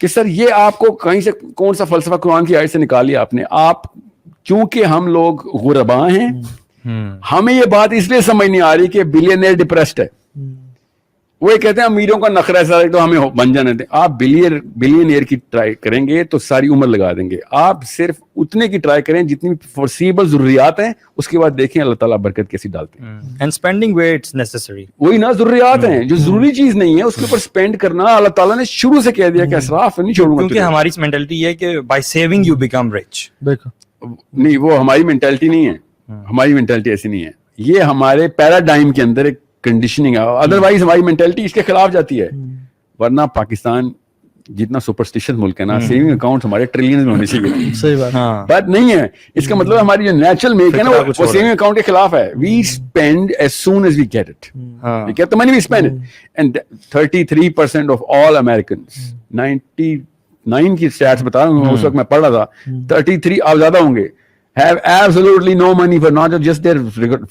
کہ سر یہ آپ کو کہیں سے کون سا فلسفہ قرآن کی آیت سے نکال لیا آپ نے. آپ چونکہ ہم لوگ غربا ہیں, ہمیں یہ بات اس لیے سمجھ نہیں آ رہی کہ بلینئر ڈپریسڈ ہے. وہ یہ کہتے ہیں امیروں کا نخرہ ہے تو ہمیں بن جانے دیں. آپ بلینئر کی ٹرائی کریں گے تو ساری عمر لگا دیں گے. آپ صرف اتنے کی ٹرائی کریں جتنی فورسیبل ضروریات ہیں, اس کے بعد دیکھیں اللہ تعالیٰ برکت کیسی ڈالتے ہیں. And spending where it's necessary, وہی نا ضروریات ہیں, جو ضروری چیز نہیں ہے اس کے اوپر اسپینڈ کرنا اللہ تعالیٰ نے شروع سے کہہ دیا کہ اسراف نہیں چھوڑوں گا. کیونکہ ہماری مینٹلٹی یہ ہے کہ by saving you become rich. نہیں, وہ ہماری مینٹلٹی نہیں ہے. ہماری مینٹلٹی ایسی نہیں ہے. یہ ہمارے پیراڈائم کے اندر ایک کنڈیشننگ ہے. ادروائز ہماری مینٹلٹی اس کے خلاف جاتی ہے. ورنہ پاکستان جتنا سپرسٹیشن ملک ہے نا, سیونگ اکاؤنٹ ہمارے ٹریلینز میں ہونے چاہیے. صحیح بات نہیں ہے. اس کا مطلب ہماری جو نیچرل میک ہے نا وہ سیونگ اکاؤنٹ کے خلاف ہے. We spend as soon as we get it. We get the money, we spend it. And 33% of all Americans, 99 کی اسٹیٹس بتا رہا ہوں, اس وقت میں پڑھ رہا تھا, 33 آپ زیادہ ہوں گے, have absolutely no money for not just their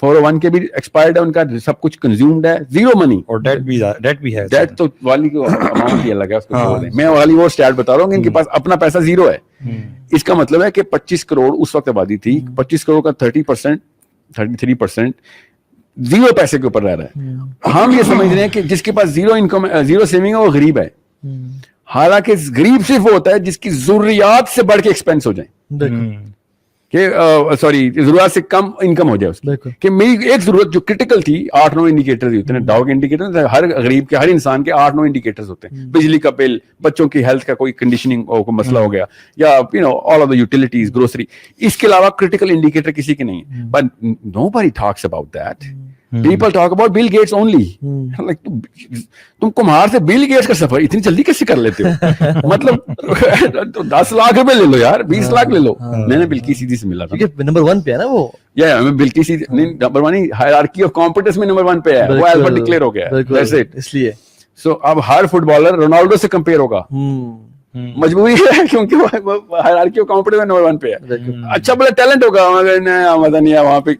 401 کے بھی ایکسپائرڈ ہے, ان کا سب کچھ کنزیومڈ ہے, زیرو منی. اور ڈیٹ بھی ہے. ڈیٹ تو والی کو اماؤنٹ بھی الگ ہے, اس کو چھوڑ دیں. میں والی وہ اسٹیٹ بتا رہا ہوں کہ ان کے پاس اپنا پیسہ زیرو ہے. اس کا مطلب ہے کہ 25 کروڑ اس وقت آبادی تھی, 25 کروڑ کا 33% زیرو پیسے کے اوپر رہ رہا ہے. ہم یہ سمجھ رہے ہیں کہ جس کے پاس زیرو انکم, زیرو سیونگ ہے, وہ غریب ہے. حالانکہ غریب صرف وہ ہوتا ہے جس کی ضروریات سے بڑھ کے ایکسپینس ہو جائیں, کہ سوری ضرورت سے کم انکم ہو جائے اس کی. کہ میری ایک ضرورت جو کرٹیکل تھی, 8-9 انڈیکیٹرز ہوتے ہیں, ڈاؤ کے انڈیکیٹر ہر غریب کے, ہر انسان کے 8-9 انڈیکیٹرز ہوتے ہیں. بجلی کا بل, بچوں کی ہیلتھ کا کوئی کنڈیشننگ کوئی مسئلہ ہو گیا, یا all of the utilities, grocery. اس کے علاوہ کرٹیکل انڈیکیٹر کسی کے نہیں ہے. But nobody talks about that. People talk about Bill Gates only. Like, تم کمہار سے بل گیٹس کا سفر اتنی جلدی کیسے کر لیتے ہو؟ مطلب 10 لاکھ روپے لے لو یار, 20 لاکھ لے لو. میں نے بلکی سیدھی سے ملا تھا, نمبر 1 پہ ہے نا وہ. یا میں بلکی سیدھی نہیں, نمبر 1 ہائرارکی آف کمپیٹنس میں نمبر 1 پہ ہے. وہ البرٹ ڈکلیئر ہو گیا ہے, اس لیے. سو اب ہر فٹ بالر رونالڈو سے کمپیئر ہوگا, مجبوری ہے, کیونکہ وہ ہائرارکی آف کمپیٹنس میں نمبر 1 پہ ہے. اچھا بڑا ٹیلنٹ ہوگا, مگر مزہ نہیں ہے وہاں پہ,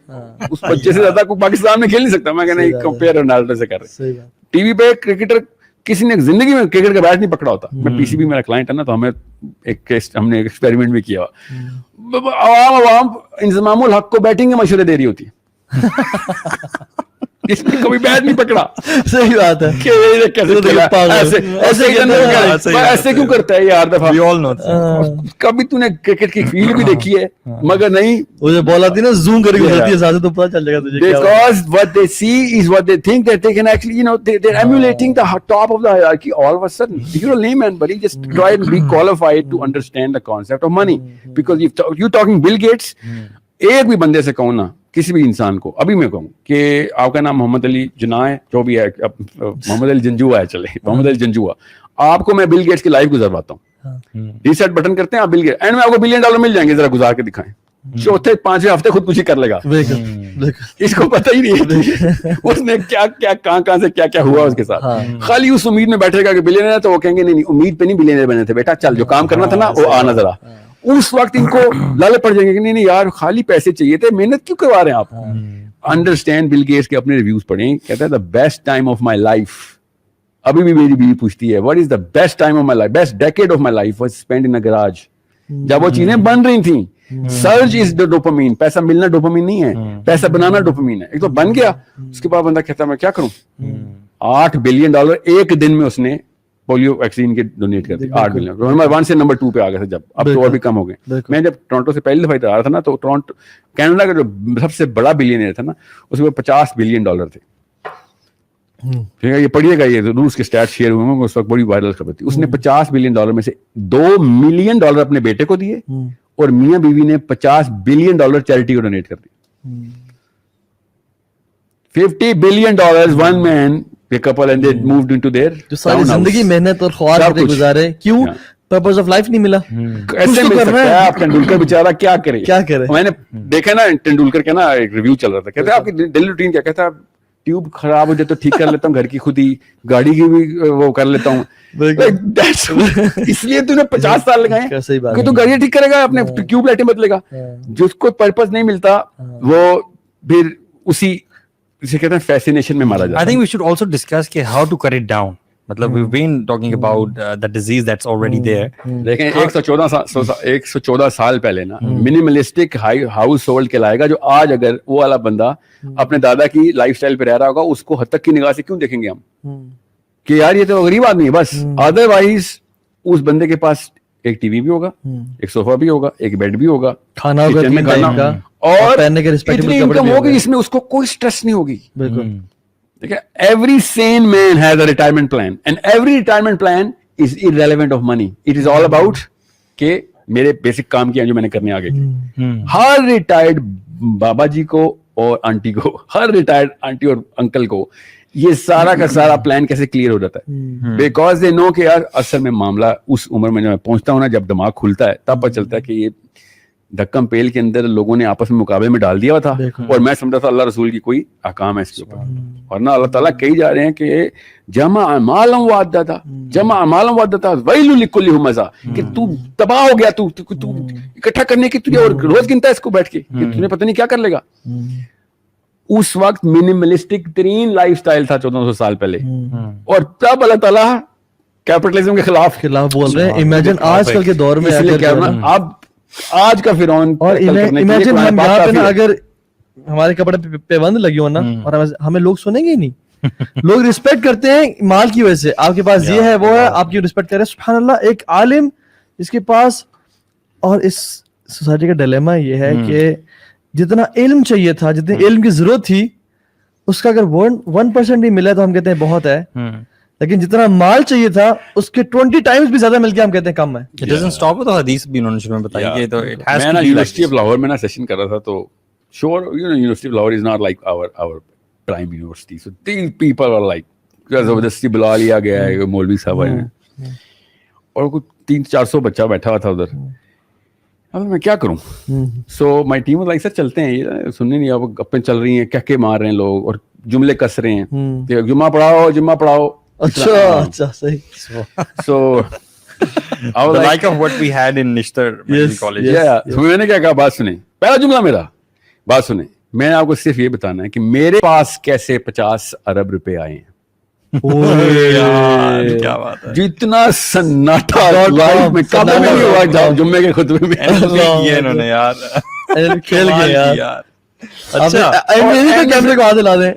اس بچے سے زیادہ کوئی پاکستان میں کھیل نہیں سکتا. میں کہنا کمپیئر رونالڈو سے کر رہے. ٹی وی پہ کرکٹر کسی نے زندگی میں کرکٹ کا بیٹ نہیں پکڑا ہوتا. میں پی سی بی میرا کلائنٹ ہے نا, تو ہم نے ایکسپیریمنٹ بھی کیا. عوام انضمام الحق کو بیٹنگ کے مشورے دے رہی ہوتی ہے, اس نے کبھی بیٹ نہیں پکڑا. صحیح بات ہے. ایسے کیوں کرتا ہے یار دفعہ, کبھی تو نے کرکٹ کی فیلڈ بھی دیکھی ہے مگر نہیں, وہ جو بال آتی ہے نا زوم کر کے گزرتی ہے ساتھ, تو پتہ چل جائے گا تجھے. Because what they see is what they think that they can actually, they're emulating the top of the hierarchy all of a sudden. You're a layman, buddy. Just try and be qualified to understand the concept of money. Because if you're talking Bill Gates, ایک بھی بندے سے کہوں نا, کسی بھی انسان کو ابھی میں کہوں کہ آپ کا نام محمد علی جناح ہے, جو بھی ہے, محمد علی جنجوا ہے, چلے محمد علی جنجوا, آپ کو میں بل گیٹس کی لائف گزرواتا ہوں. ریسیٹ بٹن کرتے ہیں آپ بل گیٹس, اینڈ میں آپ کو $1 بلین مل جائیں گے, ذرا گزار کے دکھائیں. چوتھے 5ویں ہفتے خود کچھ کر لے گا, اس کو پتہ ہی نہیں ہے اس نے کیا کیا کہاں سے کیا ہوا اس کے ساتھ. خالی اس امید میں بیٹھے گا کہ بلینئر ہے, تو وہ کہیں گے نہیں امید پہ نہیں بلینئر بنے تھے بیٹا, چل جو کام کرنا تھا نا وہ آنا ذرا. اس وقت ان کو لالے پڑ جائیں گے کہ نہیں یار خالی پیسے چاہیے تھے, محنت کیوں کروا رہے ہیں آپ. انڈرسٹینڈ بل گیٹس کے اپنے ریویوز پڑھیں, کہتا ہے the best time of my life. ابھی بھی میری بیوی پوچھتی ہے what is the best time of my life, best decade of my life was spend in grudge. جب وہ چیزیں بن رہی تھیں, سرج از دا ڈوپامین. پیسہ ملنا ڈوپامین نہیں ہے, پیسہ بنانا ڈوپامین ہے. ایک تو بن گیا, اس کے بعد بندہ کہتا ہے میں کیا کروں. $8 بلین ایک دن میں اس نے پولیو ویکسین کے ڈونیٹ کرتے. 8 بلین, نمبر 1 سے نمبر 2 پہ آ گئے تھے جب, اب تو اور بھی کم ہو گئے. میں جب ٹورنٹو سے پہلی دفعہ ادھر آ رہا تھا نا, تو ٹورنٹو کینیڈا کا جو سب سے بڑا بلینئر تھا نا, اس میں $50 بلین تھے. ٹھیک ہے, یہ پڑھیے گا, یہ روس کے اسٹیٹ شیئر ہوئے ہیں, اس وقت بڑی وائرل خبر تھی. اس نے $50 بلین میں سے $2 ملین اپنے بیٹے کو دیے, اور میاں بیوی نے $50 بلین چیریٹی کو ڈونیٹ کر دی. $50 billion one man couple and they moved into their جو ساری زندگی محنت اور خوار کرتے گزارے, کیوں پرپز آف لائف نہیں ملا. ایسے مل سکتا ہے. آپ ٹینڈولکر بیچارہ کیا کرے. میں نے دیکھا نا ٹینڈولکر کا نا ایک ریویو چل رہا تھا, کہتے ہیں آپ کی ڈیلی روٹین کیا, کہتا ہے ٹیوب خراب ہو جائے تو ٹھیک کر لیتا ہوں, گھر کی خود ہی, گاڑی کی بھی وہ کر لیتا ہوں. اس لیے تو نے 50 سال لگائے کہ تو گاڑی ٹھیک کرے گا, اپنے ٹیوب لائٹیں بدلے گا. جس کو پرپز نہیں ملتا وہ پھر اسی اسے کہتے ہیں فیسینیشن میں مارا جاتا ہے. I think we should also discuss کہ how to cut it down. مطلب we've been talking about the disease that's already there. دیکھیں 114 سال پہلے نا منیملسٹک ہاؤس ہولڈ کہلائے گا جو آج اگر وہ والا بندہ اپنے دادا کی لائف سٹائل پہ رہ رہا ہوگا اس کو حد تک کی نگاہ سے کیوں دیکھیں گے ہم کہ یار یہ تو غریب آدمی ہے بس. ادر وائز اس بندے کے پاس ایک ٹی وی بھی ہوگا, ایک صوفہ بھی ہوگا, ایک بیڈ بھی ہوگا, کھانا ہوگا اور اتنی انکم ہوگی جس میں اس کو کوئی سٹریس نہیں ہوگی. بالکل. Every sane man has a retirement plan and every retirement plan is irrelevant of money. It is all about کہ میرے بیسک کام کیا جو میں نے کرنے آگے کی. ہر ریٹائرڈ بابا جی کو اور آنٹی کو, ہر ریٹائرڈ آنٹی اور انکل کو یہ سارا کا سارا پلان کیسے کلیئر ہو جاتا ہے بیکاز دے نو کہ یار اصل میں معاملہ اس عمر میں جب میں پہنچتا ہوں نا, جب دماغ کھلتا ہے تب پتہ چلتا ہے کہ یہ دھکم پیل کے اندر لوگوں نے آپس میں مقابلے میں ڈال دیا ہوا تھا اور میں سمجھتا تھا اللہ رسول کی کوئی احکام ہے اس کے اوپر. اور نہ اللہ تعالیٰ کہی جا رہے ہیں کہ جمع اعمالهم وعدتا ویل لکل ہمزہ, کہ تو تباہ ہو گیا, تو اکٹھا کرنے کی تجھے اور روز گنتا ہے اس کو بیٹھ کے کہ تجھے پتہ نہیں کیا کر لے گا. اس وقت منیملسٹک ترین لائف سٹائل تھا 1400 سال پہلے, اور تب اللہ تعالیٰ کیپٹلزم کے خلاف بول رہے ہیں. امیجن آج کل کے دور میں اب آج کا فرعون, اور امیجن ہم یہاں پہ نا اگر ہمارے کپڑے پہ بند لگی ہو نا اور ہمیں لوگ سنیں گے ہی نہیں. لوگ رسپیکٹ کرتے ہیں مال کی وجہ سے, آپ کے پاس یہ ہے وہ ہے, آپ کی رسپیکٹ کرے. سبحان اللہ, ایک عالم جس کے پاس, اور اس سوسائٹی کا ڈیلیما یہ ہے کہ جتنا علم چاہیے تھا, جتنے علم کی ضرورت تھی, اس کا اگر 1% ہی ملا تو ہم کہتے ہیں بہت ہے, لیکن جتنا مال چاہیے تھا اس کے 20 ٹائمز بھی زیادہ مل کے ہم کہتے ہیں کم ہے. It doesn't stop with the حدیث بھی انہوں نے شروع میں بتائی کہ تو it has to be. میں یونیورسٹی آف لاہور میں نا سیشن کر رہا تھا, تو sure you know University of Lahore is not like our prime university, so these people are like زبردستی بلا لیا گیا ہے مولوی صاحب آئے ہیں اور کچھ 300-400 بچہ بیٹھا ہوا تھا ادھر. اب میں کیا کروں, سو مائی ٹیم واز لائک سر چلتے ہیں, یہ سننے نہیں, اب گپیں چل رہی ہیں, کہکے مار رہے ہیں لوگ اور جملے کس رہے ہیں کہ جمعہ پڑھاؤ. اچھا صحیح. So the like of what we had in Nishtar college. میں نے کیا کہا, بات سنیں, پہلا جملہ میرا, بات سنیں, میں نے آپ کو صرف یہ بتانا ہے کہ میرے پاس کیسے 50 ارب روپے آئے ہیں. کیا بات ہے, جتنا سناٹا لائف میں کبھی نہیں ہوا جمعے کے خطبے میں. یہ انہوں نے یار کھیل گئے یار. اچھا کیمرے کو ہاتھ لا دیں.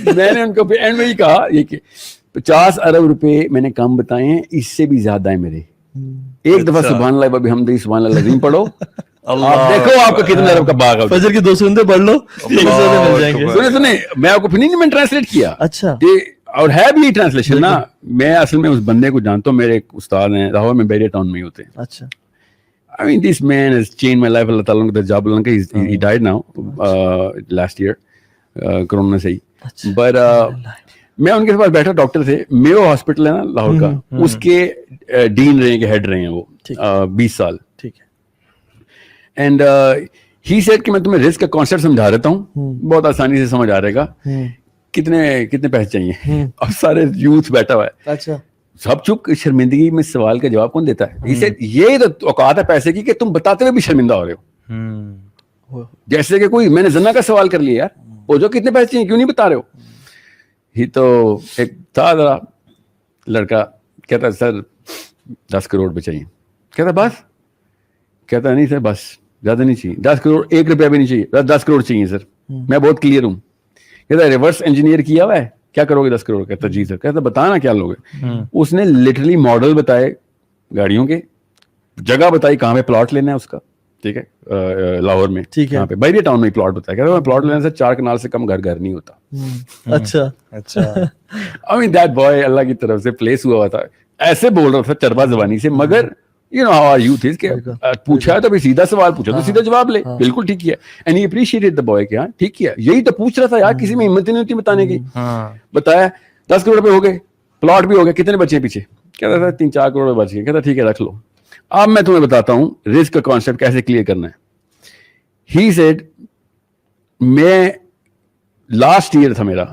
میں نے ان کو اینڈ میں ہی کہا یہ کہ 50 ارب روپے میں نے کم بتائے ہیں, اس سے بھی زیادہ ہیں میرے. ایک دفعہ سبحان اللہ بحمدہ سبحان اللہ العظیم پڑھو, آپ دیکھو آپ کو کتنے ارب کا باغ ہے. فجر کی 2 سنتے پڑھ لو, مل جائیں گے. سنیں میں آپ کو نہیں, میں ٹرانسلیٹ کیا. اچھا, اور ہے بھی ٹرانسلیشن نا. میں اصل میں اس بندے کو جانتا ہوں, میرے ایک استاد ہیں لاہور میں, بیریا ٹاؤن میں ہی ہوتے ہیں. اچھا. I mean this man has changed my life. اللہ تعالیٰ کا جاب اللہ کا, he died now last year corona سے ہی. But میں ان کے پاس بیٹھا, ڈاکٹر تھے, میو ہاسپٹل ہے نا لاہور کا, اس کے ڈین رہے ہیں, کہ ہیڈ رہے ہیں وہ 20 سال. ٹھیک ہے. اینڈ ہی سیڈ کہ میں تمہیں رسک کا کانسیپٹ سمجھا دیتا ہوں, بہت آسانی سے سمجھ آ رہے گا, کتنے پیسے چاہیے. اب سارے یوتھ بیٹھا ہوا ہے. اچھا. سب چپ, شرمندگی میں سوال کا جواب کون دیتا ہے. یہ تو اوقات ہے پیسے کی کہ تم بتاتے ہوئے بھی شرمندہ ہو رہے ہو. جیسے کہ کوئی میں نے زنا کا سوال کر لیا, یار وہ جو کتنے پیسے چاہیے کیوں نہیں بتا رہے ہو. ہی تو ایک تھا ذرا لڑکا, کہتا سر 10 کروڑ روپے چاہیے. کہتا بس, کہتا نہیں سر بس زیادہ نہیں چاہیے, 10 کروڑ 1 روپیہ بھی نہیں چاہیے, 10 کروڑ چاہیے سر, میں بہت کلیئر ہوں. کہتا ریورس انجینئر کیا ہوا ہے, کیا کرو گے 10 کروڑ. کہتا جی سر. کہتا بتانا کیا لوگے. اس نے لٹرلی ماڈل بتائے گاڑیوں کے, جگہ بتائی کہاں پہ پلاٹ لینا ہے اس کا, ٹھیک ہے, لاہور میں, یہاں پہ بیریا ٹاؤن میں پلاٹ بتایا. کہتا پلاٹ لینے سے 4 کنال سے کم گھر نہیں ہوتا. اچھا اچھا. I mean that boy اللہ کی طرف سے پلیس ہوا ہوا تھا, ایسے بول رہا تھا چربا زبانی سے, مگر you know how our youth is کہ پوچھا ہے تو بھی سیدھا سوال پوچھا تو سیدھا جواب لے. بالکل ٹھیک کیا. And he appreciated the boy کہ ہاں ٹھیک کیا, یہی تو پوچھ رہا تھا یار, کسی میں ہمت نہیں ہوتی بتانے کی. بتایا 10 کروڑ روپے ہو گئے, پلاٹ بھی ہو گیا, کتنے بچے پیچھے. کہتا تھا 3-4 کروڑ بچ گئے. کہتا ٹھیک ہے رکھ لو. اب میں تمہیں بتاتا ہوں رسک کا کانسیپٹ کیسے کلیئر کرنا ہے. ہی سیڈ میں لاسٹ ایئر تھا میرا,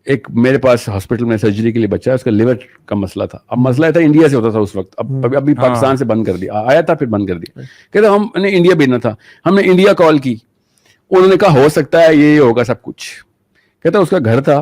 ایک میرے پاس ہاسپٹل میں سرجری کے لیے بچہ ہے, اس کا لیور کا مسئلہ تھا. اب مسئلہ تھا انڈیا سے ہوتا تھا اس وقت, ابھی پاکستان سے بند کر دیا, آیا تھا پھر بند کر دیا. کہتے ہم نے انڈیا بھیجنا تھا, ہم نے انڈیا کال کی, انہوں نے کہا ہو سکتا ہے یہ ہوگا سب کچھ. کہتا اس کا گھر تھا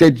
that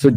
So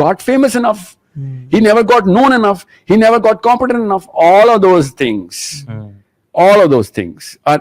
got famous enough, he never got known enough, he never got competent enough. All of those things are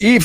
if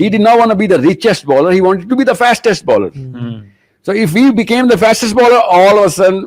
He did not want to be the richest bowler, he wanted to be the fastest bowler. So if we became the fastest bowler, all of a sudden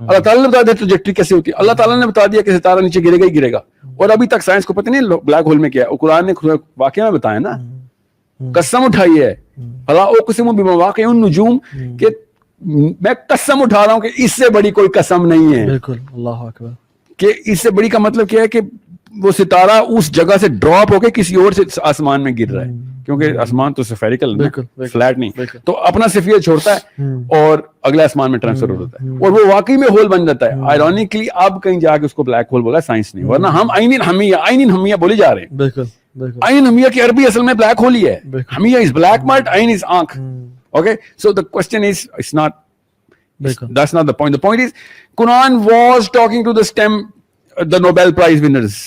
اللہ تعالیٰ نے بتا دیا ٹریجیکٹری کیسے ہوتی ہے, اللہ تعالیٰ نے بتا دیا کہ ستارہ نیچے گرے گا ہی گرے گا, اور ابھی تک سائنس کو پتہ نہیں بلیک ہول میں کیا ہے. اور قرآن نے واقعہ میں بتایا نا, قسم اٹھائی ہے, فلا اقسم بمواقع النجوم, کہ میں قسم اٹھا رہا ہوں کہ اس سے بڑی کوئی قسم نہیں ہے. بالکل, اللہ اکبر. کہ اس سے بڑی کا مطلب کیا ہے کہ وہ ستارہ اس جگہ سے ڈراپ ہو کے کسی اور سے آسمان میں گر رہا ہے, کیونکہ آسمان تو سفیریکل ہے, فلیٹ نہیں, تو اپنا سفیر چھوڑتا ہے اور اگلے آسمان میں ٹرانسفر ہو جاتا ہے, اور وہ واقعی میں ہول بن جاتا ہے. آئرونیکلی اب کہیں جا کے اس کو بلیک ہول بولا سائنس نے, ورنہ ہم عین ہمیہ بولے جا رہے ہیں. بالکل عین ہمیہ کی عربی اصل میں بلیک ہول ہی ہے. ہمیہ از بلیک مارٹ, عین از آنکھ. Okay, so the question is, that's not the point. The point is, Quran was talking to the Nobel Prize winners.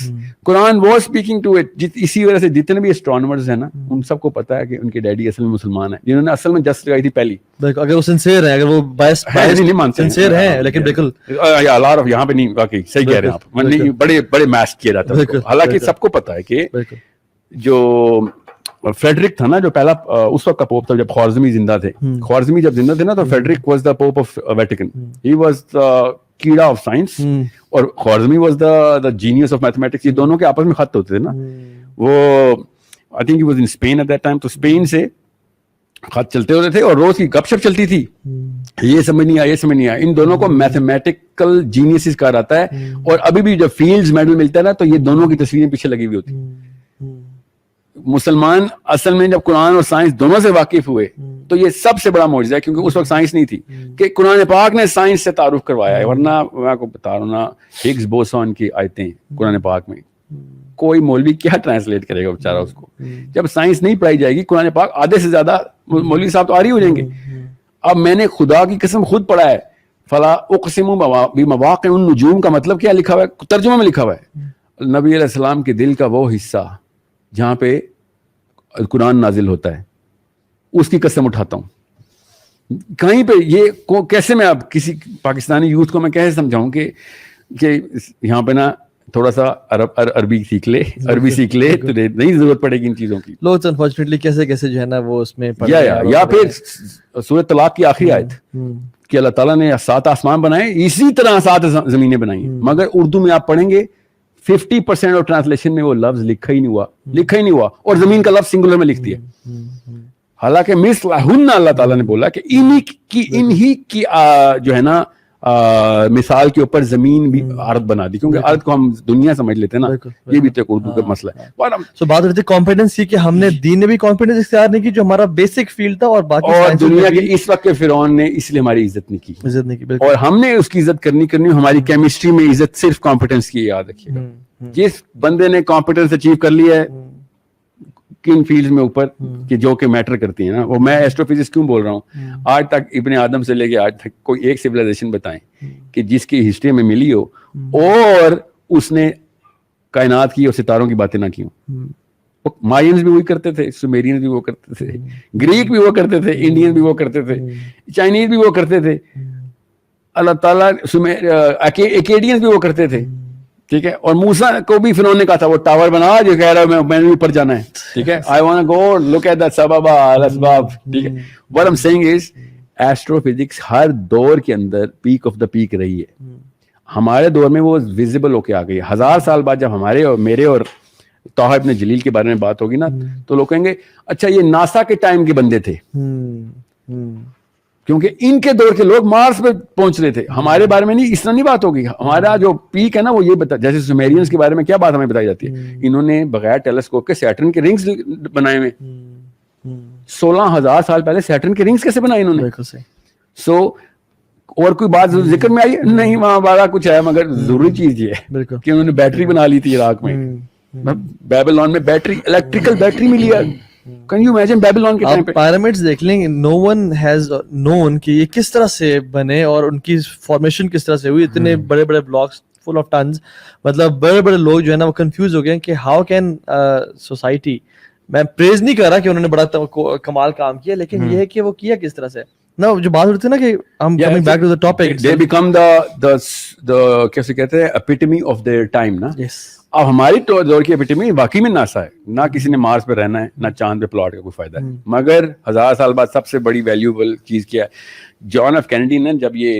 Quran was speaking to it. اسی وجہ سے جتنے بھی astronomers ہیں نا, ان سب کو پتا ہے کہ ان کے ڈیڈی اصل میں مسلمان ہیں, جنہوں نے اصل میں جسٹ لگائی تھی پہلی. اگر وہ سنسیئر ہیں, اگر وہ بائس نہیں مانتے, سنسیئر ہیں, لیکن بالکل یہاں پہ نہیں, واقعی صحیح کہہ رہے ہیں آپ, بڑے میس کیا جاتا ہے. حالانکہ سب کو پتا ہے کہ جو فریڈرک تھا نا, جو پہلا اس وقت کا پوپ تھا جب خوارزمی زندہ تھے, خوارزمی جب زندہ تھے نا, تو Frederick was the Pope of Vatican. He was the کیڑا آف سائنس, اور Khwarizmi was the genius of mathematics. یہ دونوں کے آپس میں خط ہوتے تھے نا. وہ I think he was in Spain at that time, تو اسپین سے خط چلتے ہوتے تھے اور روز کی گپ شپ چلتی تھی, یہ سمجھ نہیں آیا. ان دونوں کو میتھمیٹیکل جینیسز کہا جاتا ہے, اور ابھی بھی جب فیلڈز میڈل ملتا ہے نا, تو یہ دونوں کی تصویریں پیچھے لگی ہوئی ہوتی. مسلمان اصل میں جب قرآن اور سائنس دونوں سے واقف ہوئے, تو یہ سب سے بڑا معجزہ ہے, کیونکہ اس وقت سائنس نہیں تھی, کہ قرآن پاک نے سائنس سے تعارف کروایا ہے. ورنہ میں آپ کو بتا رہا ہوں نا, ہگز بوسون کی آیتیں قرآن پاک میں, کوئی مولوی کیا ٹرانسلیٹ کرے گا بیچارہ اس کو. جب سائنس نہیں پڑھائی جائے گی, قرآن پاک آدھے سے زیادہ مولوی صاحب تو آری ہو جائیں گے. اب میں نے خدا کی قسم خود پڑھا ہے, فلا اقسم بمواقع النجوم کا مطلب کیا لکھا ہوا ہے, ترجمہ میں لکھا ہوا ہے, نبی علیہ السلام کے دل کا وہ حصہ جہاں پہ قرآن نازل ہوتا ہے, اس کی قسم اٹھاتا ہوں. کہیں پہ یہ کیسے میں اب کسی پاکستانی یوتھ کو میں کیسے سمجھاؤں کہ یہاں پہ نا تھوڑا سا عربی سیکھ لے تو نہیں ضرورت پڑے گی ان چیزوں کی. لوگ انفارچونیٹلی کیسے جو ہے نا وہ اس میں یا پھر سورۃ طلاق کی آخری آیت کہ اللہ تعالیٰ نے 7 آسمان بنائے, اسی طرح 7 زمینیں بنائی, مگر اردو میں آپ پڑھیں گے 50% آف ٹرانسلیشن میں وہ لفظ لکھا ہی نہیں ہوا, اور زمین کا لفظ سنگولر میں لکھ دیا. حالانکہ مثلہن اللہ تعالیٰ نے بولا کہ انہی کی جو ہے نا مثال کے اوپر زمین بھی ارض بنا دی, کیونکہ ارض کو ہم دنیا سمجھ لیتے ہیں نا, یہ بھی تو ایک اردو کا مسئلہ ہے. سو بات ہوتی ہے کانفیڈنس کی, کہ ہم نے دین نے بھی کانفیڈنس اختیار نہیں کی جو ہمارا بیسک فیلڈ تھا, اور باقی اور دنیا کے اس وقت کے فرعون نے اس لیے ہماری عزت نہیں کی, اور ہم نے اس کی عزت کرنی. ہماری کیمسٹری میں عزت صرف کمپیٹنس کی, یاد رکھیے گا. جس بندے نے کمپیٹنس اچیو کر لی ہے کن فیلڈز میں اوپر کہ جو کہ میٹر کرتی ہیں نا, وہ میں ایسٹرو فزکس کیوں بول رہا ہوں, آج تک ابن آدم سے لے کے آج تک کوئی ایک سویلائزیشن بتائیں کہ جس کی ہسٹری میں ملی ہو اور اس نے کائنات کی اور ستاروں کی باتیں نہ کی ہوں. مائنز بھی وہی کرتے تھے, سومیرینز بھی وہ کرتے تھے, گریک بھی وہ کرتے تھے, انڈین بھی وہ کرتے تھے, چائنیز بھی وہ کرتے تھے, اللہ تعالیٰ ایکیڈینز بھی وہ کرتے تھے. ٹھیک ہے, اور موسیٰ کو بھی فرعون نے کہا تھا وہ ٹاور بنا جو کہہ رہا ہے میں نے اوپر جانا ہے. ٹھیک ہے, I wanna go look at that سبب الاسباب. ٹھیک ہے, what I'm saying is astrophysics ہر دور کے اندر پیک آف دا پیک رہی ہے. ہمارے دور میں وہ ویزیبل ہو کے آ گئی. 1000 سال بعد جب ہمارے اور میرے اور طه ابن جلیل کے بارے میں بات ہوگی نا, تو لوگ کہیں گے اچھا یہ ناسا کے ٹائم کے بندے تھے, کیونکہ ان کے دور کے لوگ مارس پہ پہنچ رہے تھے. ہمارے بارے میں نہیں, اس طرح نہیں بات ہوگی. ہمارا جو پیک ہے نا وہ یہ بتا, جیسے سومیرینز کے بارے میں کیا بات ہمیں بتائی جاتی ہے, انہوں نے بغیر ٹیلیسکوپ کے سیٹرن کے رنگز بنائے ہوئے. 16,000 سال پہلے سیٹرن کے رنگز کیسے بنائے انہوں نے. سو اور کوئی بات ذکر میں آئی نہیں, وہاں بڑا کچھ ہے, مگر ضروری چیز یہ ہے کہ انہوں نے بیٹری بنا لی تھی عراق میں, بیبلون میں بیٹری, الیکٹریکل بیٹری ملی ہے. Can you imagine Babylon کے ٹائم پہ پyramids دیکھ لیں, no one has known کہ یہ کس طرح سے بنے اور ان کی فارمیشن کس طرح سے ہوئی. اتنے بڑے بڑے بلاکس فل آف ٹنز, مطلب بڑے بڑے لوگ جو ہے نا وہ کنفیوز ہو گئے کہ ہاؤ کین سوسائٹی, میں پریز نہیں کر رہا کہ انہوں نے بڑا کمال کام کیا, لیکن یہ ہے کہ وہ کیا کس طرح سے نا, جو بات ہوتی ہے نا کہ ہم coming back to the topic, they become the کیسے کہتے ہیں epitome of their time نا. اب ہماری دور کی ایپیٹمی واقعی میں ناسا ہے, نہ کسی نے مارس پہ رہنا ہے, نہ چاند پہ پلاٹ کا کوئی فائدہ ہے. مگر 1000 سال بعد سب سے بڑی ویلیوبل چیز کیا ہے, جان ایف کینیڈی نے جب یہ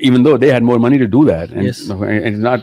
even though they had more money to do that, and yes. It's not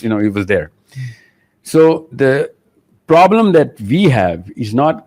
it was there. So the problem that we have is not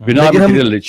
we're not material rich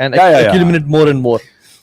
and accumulate more and more.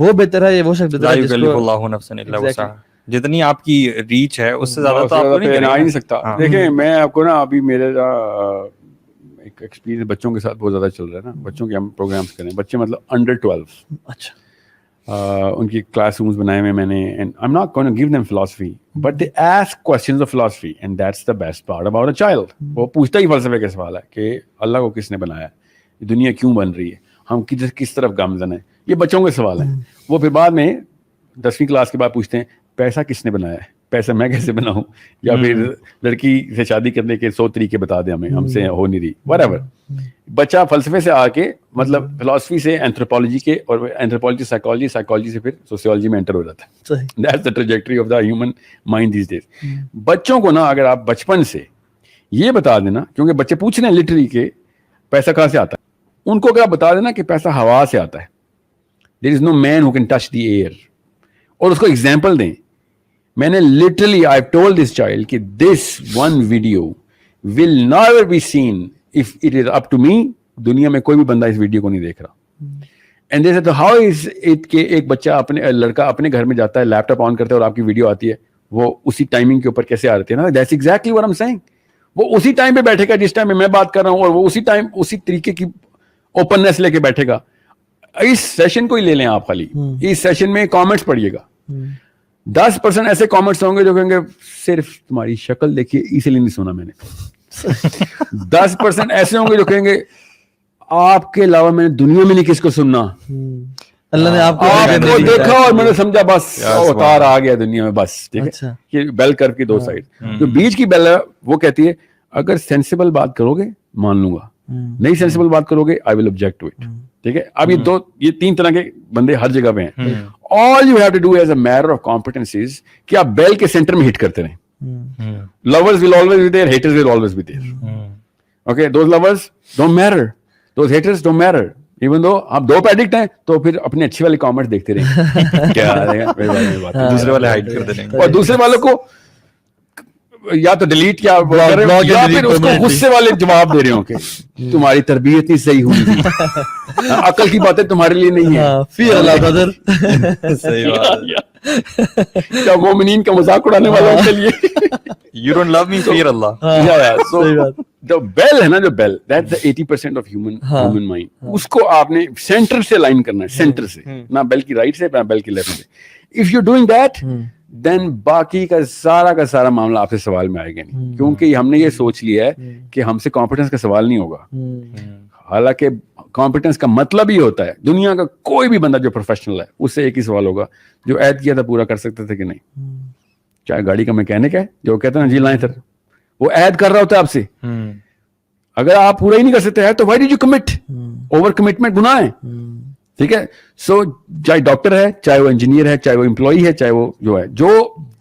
وہ بہتر ہے یا وہ شخص بہتر ہے جس کو اللہ نفسا الا وسعها, جتنی آپ کی ریچ ہے اس سے زیادہ تو آپ کو نہیں آ ہی نہیں سکتا. دیکھیں میں آپ کو نا ابھی میرے ایک ایکسپیرینس بچوں کے ساتھ بہت زیادہ چل رہا ہے نا, بچوں کے ہم پروگرامس کریں, بچے مطلب انڈر 12. اچھا ان کی کلاس رومز بنائے ہوئے میں نے, and I'm not going to give them philosophy, but they ask questions of philosophy, and that's the best part about a child. وہ پوچھتا ہی فلسفے کے سوال ہے کہ اللہ کو کس نے بنایا, یہ دنیا کیوں بن رہی ہے, ہم کس طرف گامزن ہیں, یہ بچوں کے سوال ہیں. وہ پھر بعد میں 10ویں کلاس کے بعد پوچھتے ہیں پیسہ کس نے بنایا ہے, پیسہ میں کیسے بناؤں, یا پھر لڑکی سے شادی کرنے کے 100 طریقے بتا دیں ہمیں, ہم سے ہو نہیں رہی, whatever. بچہ فلسفے سے آ کے مطلب فلسفی سے اینتھروپولوجی کے, اور اینتھروپولوجی سائیکالوجی, سائیکالوجی سے پھر سوسیولوجی میں انٹر ہو جاتا ہے. That's the trajectory of the human mind these days. بچوں کو نا اگر آپ بچپن سے یہ بتا دینا, کیونکہ بچے پوچھ رہے ہیں لٹرلی کہ پیسہ کہاں سے آتا ہے, ان کو اگر آپ بتا دینا کہ پیسہ ہوا سے آتا ہے, there is no man who can touch the air, اور اس کو ایگزامپل دیں. میں نے literally I've told this child کہ this one video will never be seen if it is up to me. دنیا میں کوئی بھی بندہ اس ویڈیو کو نہیں دیکھ رہا. And they said how is it کہ ایک بچہ اپنے لڑکا اپنے گھر میں جاتا ہے, لیپ ٹاپ آن کرتا ہے اور آپ کی ویڈیو آتی ہے, وہ اسی ٹائمنگ کے اوپر کیسے آ رہتی ہے نا. That's exactly what I'm saying. وہ اسی ٹائم پہ بیٹھے گا جس ٹائم میں بات کر رہا ہوں, اور وہ اسی ٹائم اسی طریقے کی اوپننس لے کے بیٹھے گا. اس سیشن کو ہی لے لیں آپ, خالی اس سیشن میں کامنٹس پڑھیے گا. 10% ایسے کامنٹس ہوں گے جو کہیں گے صرف تمہاری شکل دیکھیے اسی لیے نہیں سنا میں نے. 10% ایسے ہوں گے جو کہیں گے آپ کے علاوہ میں نے دنیا میں نہیں کس کو سننا, اللہ نے آپ کو دیکھا اور میں نے سمجھا بس اوتار آ گیا دنیا میں بس. ٹھیک ہے, کہ بیل کرو کی 2 سائڈ, جو بیچ کی بیل ہے وہ کہتی ہے اگر سینسیبل بات کرو گے مان لوں گا, نہیں سینسیبل بات کرو گے آئی ول آبجیکٹ ٹو اٹ. ٹھیک ہے, اب یہ 3 طرح کے بندے ہر جگہ پہ ہیں. All you have to do as a matter of competence is کہ آپ بیل کے سینٹر میں ہٹ کرتے رہیں. Lovers will always be there, haters will always be there. Okay, those lovers don't matter, those haters don't matter. Even though آپ 2 پہ ایڈکٹ ہیں تو پھر اپنے اچھے والے کامنٹس دیکھتے رہیں, کیا دوسرے والے ہائڈ کر دیں, اور دوسرے والوں کو یا تو ڈیلیٹ یا پھر اس کو غصے والے جواب دے رہے ہوں کہ تمہاری تربیت نہیں صحیح ہوئی تھی, عقل کی باتیں تمہارے لیے نہیں ہیں. فی اللہ بدر, صحیح بات, کیا مومنین کا مذاق اڑانے والوں کے لیے you don't love me fear Allah. So the bell ہے نا, جو bell, that's the 80% of human mind. اس کو آپ نے سینٹر سے لائن کرنا ہے, سینٹر سے, نہ بیل کی رائٹ سے نہ بیل کی لیفٹ سے. If you're doing that, then باقی کا سارا معاملہ آپ سے سوال میں آئے گا نہیں, کیونکہ ہم نے یہ سوچ لیا ہے کہ ہم سے کمپیٹنس کا سوال نہیں ہوگا. حالانکہ کمپیٹنس کا مطلب ہی ہوتا ہے, دنیا کا کوئی بھی بندہ جو پروفیشنل ہے اس سے ایک ہی سوال ہوگا, جو عہد کیا تھا پورا کر سکتے تھے کہ نہیں. چاہے گاڑی کا میکینک ہے جو کہتا ہے جی لائیں سر, وہ عہد کر رہا ہوتا ہے آپ سے, اگر آپ پورا ہی نہیں کر سکتے تو why did you commit, over commitment گناہ ہے. ٹھیک ہے, سو چاہے ڈاکٹر ہے, چاہے وہ انجینئر ہے, چاہے وہ امپلائی ہے, چاہے وہ جو ہے, جو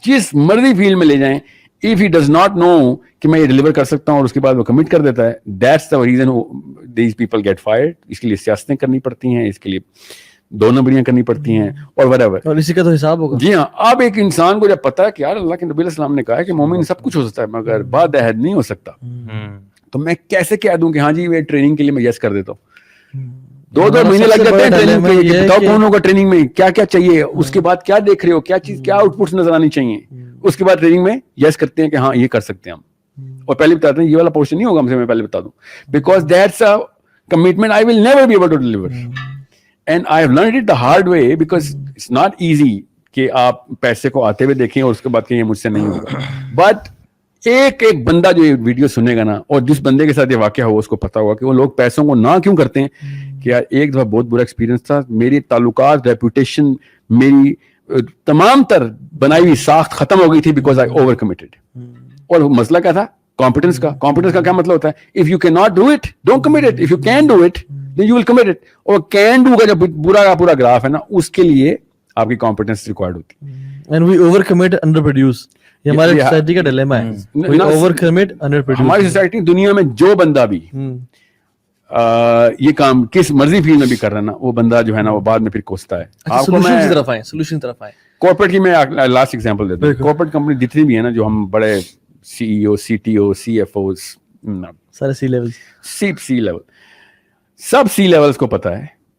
جس مرضی فیلڈ میں لے جائیں, if he does not know کہ میں یہ ڈیلیور کر سکتا ہوں اور اس کے بعد وہ کمٹ کر دیتا ہے, that's the reason these people get fired. اس کے لیے سیاستیں کرنی پڑتی ہیں, اس کے لیے 2 نمبریاں کرنی پڑتی ہیں, اور whatever, اور اسی کا تو حساب ہوگا. جی ہاں, اب ایک انسان کو جب پتا ہے کہ یار اللہ کے نبی علیہ السلام نے کہا ہے کہ مومن سب کچھ ہو سکتا ہے مگر بعد عہد نہیں ہو سکتا, تو میں کیسے کہہ دوں کہ ہاں جی یہ ٹریننگ کے لیے میں یس کر دیتا ہوں. 2 مہینے لگ جاتے ہیں ٹریننگ کے لیے, بتاؤ کون ہوگا ٹریننگ میں, کیا کیا چاہیے, اس کے بعد کیا دیکھ رہے ہو, کیا چیز, کیا آؤٹ پٹس نظر آنی چاہیے, اس کے بعد ٹریننگ میں یس کرتے ہیں کہ ہاں یہ کر سکتے ہیں ہم, اور پہلے بتاتے ہیں یہ والا پورشن نہیں ہوگا ہم سے, میں پہلے بتا دوں, because that's a commitment I will never be able to deliver, and I have learned it the hard way, because it's not easy کہ آپ پیسے کو آتے ہوئے دیکھیں اور اس کے بعد کہ یہ مجھ سے نہیں ہوگا. بٹ ایک بندہ جو یہ ویڈیو سنے گا نا, اور جس بندے کے ساتھ یہ واقعہ ہو اس کو پتا ہوگا کہ وہ لوگ پیسوں کو نہ کیوں کرتے ہیں, کہ یار ایک دفعہ بہت برا ایکسپیرینس تھا, میری تعلقات, ریپوٹیشن, میری تمام تر بنائی ہوئی ساخت ختم ہو گئی تھی بیکاز آئی اوور کمیٹڈ. اور مسئلہ کیا تھا, کمپیٹنس کا. کمپیٹنس کا کیا مطلب ہوتا ہے, if you can not do it don't commit it, if you can do it then you will commit it. اور کین ڈو کا جو پورا گراف ہے نا, اس کے لیے آپ کی کمپیٹنس ریکوائرڈ ہوتی ہے. And we over commit under produce, یہ ہماری سوسائٹی کا ڈیلیما ہے, we over commit under produce. ہماری سوسائٹی دنیا میں جو بندہ بھی یہ کام کس مرضی فیلڈ میں بھی کر رہا ہے نا, وہ بندہ جو ہے نا وہ بعد میں پھر کوستا ہے. آپ کو میں سولوشن کی طرف آئے, کارپوریٹ کی میں لاسٹ ایگزامپل دیتا ہوں. کارپوریٹ کمپنی جتنی بھی ہے نا, جو ہم بڑے C E O, C T O, C F Os, سارے سی لیول, سب سی لیولس کو پتا ہے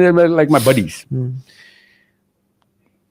they're like my buddies.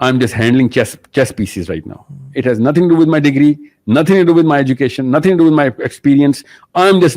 I'm just handling chess pieces right now. It has nothing to do with my degree, nothing to do with my education, nothing to do with my experience. I'm just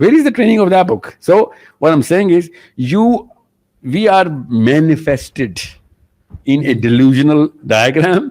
Where is the training of that book? So what I'm saying is we are manifested in a delusional diagram,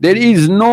There is no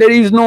There is no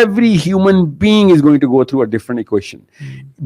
Every human being is going to go through a different equation.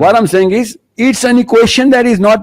What I'm saying is it's an equation that is not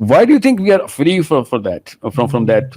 Why do you think we are free for that, from that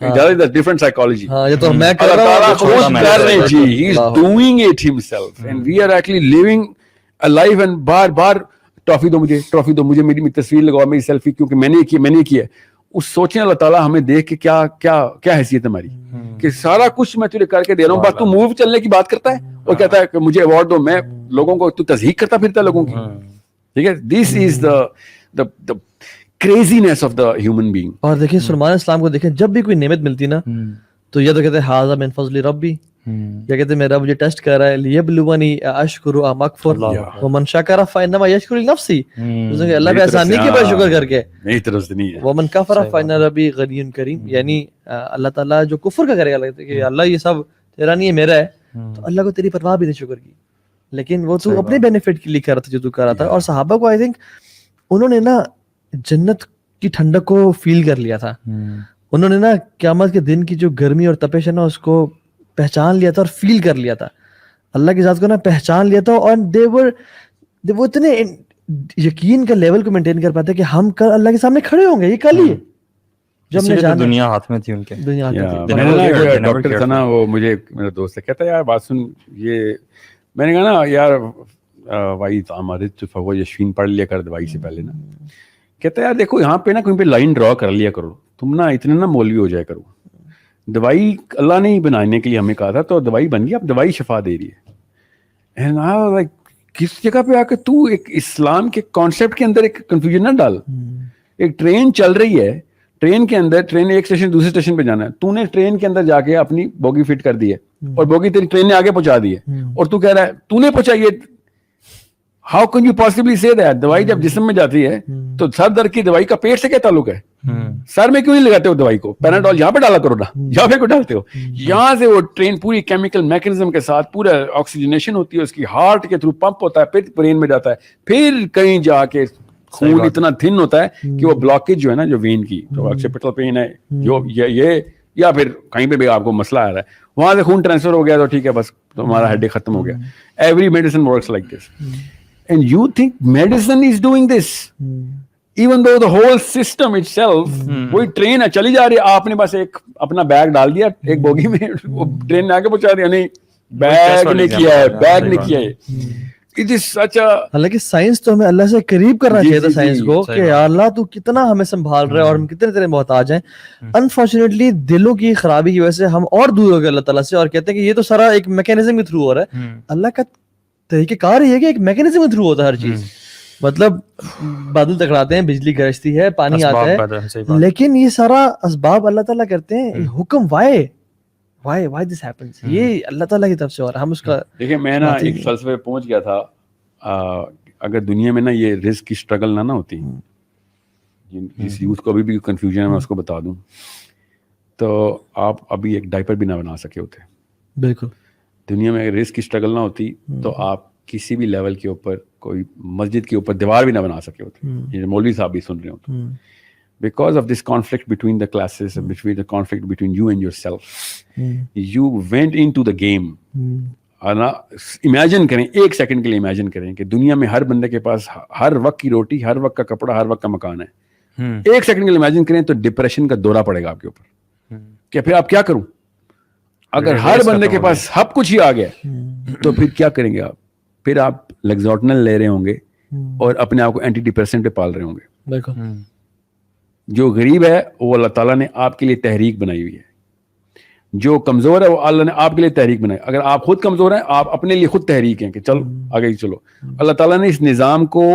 different psychology. یہ تو میں کر رہا ہوں, خود کر رہے جی, he is doing it himself and we are actually living a life and بار بار ٹرافی دو مجھے میری تصویر لگاؤ, میری سیلفی, کیونکہ میں نے کیا. اس سوچیں اللہ تعالیٰ ہمیں دیکھ کے کیا حیثیت ہے ہماری کہ سارا کچھ میں تجھے کر کے دے رہا ہوں, بس تو موو چلنے کی بات کرتا ہے اور کہتا ہے کہ مجھے ایوارڈ دو. میں لوگوں کو تو تضحیق کرتا پھرتا ہے لوگوں کی, ٹھیک ہے. دس از the craziness of the human being. اور دیکھیں سلیمان السلام کو دیکھیں, جب بھی کوئی نعمت ملتی نا تو یا تو کہتے ہیں ھذا من فضل ربی, یا کہتے ہیں میرا مجھے ٹیسٹ کر رہا ہے لیبلونی اشکر ام اکفر ومن شکر فانما یشکر لنفسہ, اللہ پہ احسان نہیں کیا بس شکر کر کے, نہیں طرف سے نہیں ہے. ومن کفر فان ربی غنی کریم, یعنی اللہ تعالیٰ جو کفر کا کرے گا لگتا ہے کہ اللہ یہ سب تیرا نہیں ہے میرا ہے, تو اللہ کو تیری پرواہ بھی نہیں شکر کی, لیکن وہ تو اپنے بینیفٹ کے لیے کر رہا تھا جو تو کر رہا تھا. اور صحابہ کو آئی تھنک انہوں نے نا جنت کی ٹھنڈک کو فیل کر لیا تھا, انہوں نے نا قیامت کے دن کی جو گرمی اور تپش ہے نا اس کو پہچان لیا تھا اور فیل کر لیا تھا, اللہ کی ذات کو نا پہچان لیا تھا. اور وہ اتنے یقین کا لیول کو مینٹین کر پاتے کہ ہم کل اللہ کے سامنے کھڑے ہوں گے, یہ کل ہی ہے جب ہم نے جانا. دنیا ہاتھ میں تھی ان کے, دنیا ڈاکٹر تھا نا وہ, مجھے میرا دوست کہتا ہے یار بات سن, یہ میں نے کہا نا یار بھائی ہمارے فوج یشفین پڑھ لیا کر دوائی سے پہلے نا. کہتا ہے یار دیکھو یہاں پہ نا کہیں پہ لائن ڈرا کر لیا کرو, تم نا اتنے نا مولوی ہو جائے کرو. دوائی اللہ نے ہی بنانے کے لیے ہمیں کہا تھا, تو دوائی بن گئی, اب دوائی شفا دے رہی ہے. کس جگہ پہ آ کے تو ایک اسلام کے کانسیپٹ کے اندر ایک کنفیوژن نہ ڈال. ایک ٹرین چل رہی ہے, ٹرین کے اندر ٹرین ایک اسٹیشن دوسرے اسٹیشن پہ جانا ہے, تو نے ٹرین کے اندر جا کے اپنی بوگی فٹ کر دی ہے اور بوگی تیری ٹرین نے آگے پہنچا دی ہے, اور تو کہہ رہا ہے تو نے پہنچائی ہے. ہاؤ کین یو پاسبلی سے دیٹ؟ دوائی جب جسم میں جاتی ہے تو سر درد کی دوائی کا پیٹ سے کیا تعلق ہے؟ سر میں کیوں نہیں لگاتے ہو دوائی کو؟ پیناڈول یہاں پہ ڈالا کرو نا, یہاں پہ کیوں ڈالتے ہو؟ یہاں سے وہ ٹرین پوری کیمیکل میکینزم کے ساتھ پورا آکسیجنیشن ہوتی ہے, اس کی ہارٹ کے تھرو پمپ ہوتا ہے, پھر برین میں جاتا ہے, پھر کہیں جا کے خون اتنا تھن ہوتا ہے کہ وہ بلاکیج جو ہے نا جو وین کی جو آکسیپٹل پین ہے جو یہ یا پھر کہیں پہ بھی آپ کو مسئلہ آ رہا ہے, وہاں سے خون ٹرانسفر ہو گیا تو ٹھیک ہے, بس تمہارا ہیڈ ایک ختم ہو گیا. Every medicine works like this. And you think medicine is doing this? Even though the whole system itself, وہی ٹرین ہے چلی جا رہی ہے, آپ نے بس ایک اپنا بیگ ڈال دیا ایک بوگی میں, وہ ٹرین نے آگے پہنچا دیا. نہیں, بیگ نے کیا ہے, بیگ نے کیا ہے. It is such a... حالانکہ سائنس تو ہمیں اللہ سے قریب کرنا چاہیے تھا سائنس کو, کہ یا اللہ تو کتنا ہمیں سنبھال رہا ہے اور ہم کتنے تیرے محتاج ہیں. انفارچونیٹلی دلوں کی خرابی کی وجہ سے ہم اور دور ہو گئے اللہ تعالیٰ سے, اور کہتے ہیں کہ یہ تو سارا ایک میکینزم کے تھرو ہو رہا ہے. اللہ کا طریقہ کار یہ ہے کہ ایک میکینزم کے تھرو ہوتا ہے ہر چیز. مطلب بادل ٹکراتے ہیں, بجلی گرجتی ہے, پانی آتا ہے, لیکن یہ سارا اسباب اللہ تعالیٰ کرتے ہیں. حکم why this happens, یہ اللہ تعالیٰ کی طرف سے ہو رہا ہے. ہم اس کا دیکھیں, میں نا ایک فلسفے پہ پہنچ گیا تھا, اگر دنیا میں نا یہ رزق کی اسٹرگل نہ ہوتی, جس یوتھ کو ابھی بھی کنفیوژن ہے میں اس کو بتا دوں, تو آپ ابھی ایک ڈائپر بھی نہ بنا سکے ہوتے. بالکل. دنیا میں رزق کی اسٹرگل نہ ہوتی تو آپ کسی بھی لیول کے اوپر کوئی مسجد کے اوپر دیوار بھی نہ بنا سکے ہوتے. یہ مولوی صاحب بھی سن رہے ہوتے. Because of this conflict between the classes and between the conflict between you and yourself, you went into the game. Imagine کریں, ایک سیکنڈ کے لیے امیجن کریں کہ دنیا میں ہر بندے کے پاس ہر وقت کی روٹی, ہر وقت کا کپڑا, ہر وقت کا مکان ہے. ایک سیکنڈ کے لیے امیجن کریں تو ڈپریشن کا دورہ پڑے گا آپ کے اوپر کہ پھر آپ کیا کروں. اگر ہر بندے کے پاس سب کچھ ہی آ گیا تو پھر کیا کریں گے آپ؟ پھر آپ لیگزوٹنل لے رہے ہوں گے اور اپنے آپ کو اینٹی ڈپریسنٹ پہ پال رہے ہوں گے. جو غریب ہے وہ اللہ تعالیٰ نے آپ کے لیے تحریک بنائی ہوئی ہے, جو کمزور ہے وہ اللہ نے آپ کے لیے تحریک بنائی. اگر آپ خود کمزور ہیں, آپ اپنے لیے خود تحریک ہیں کہ چلو آگے چلو. اللہ تعالیٰ نے اس نظام کو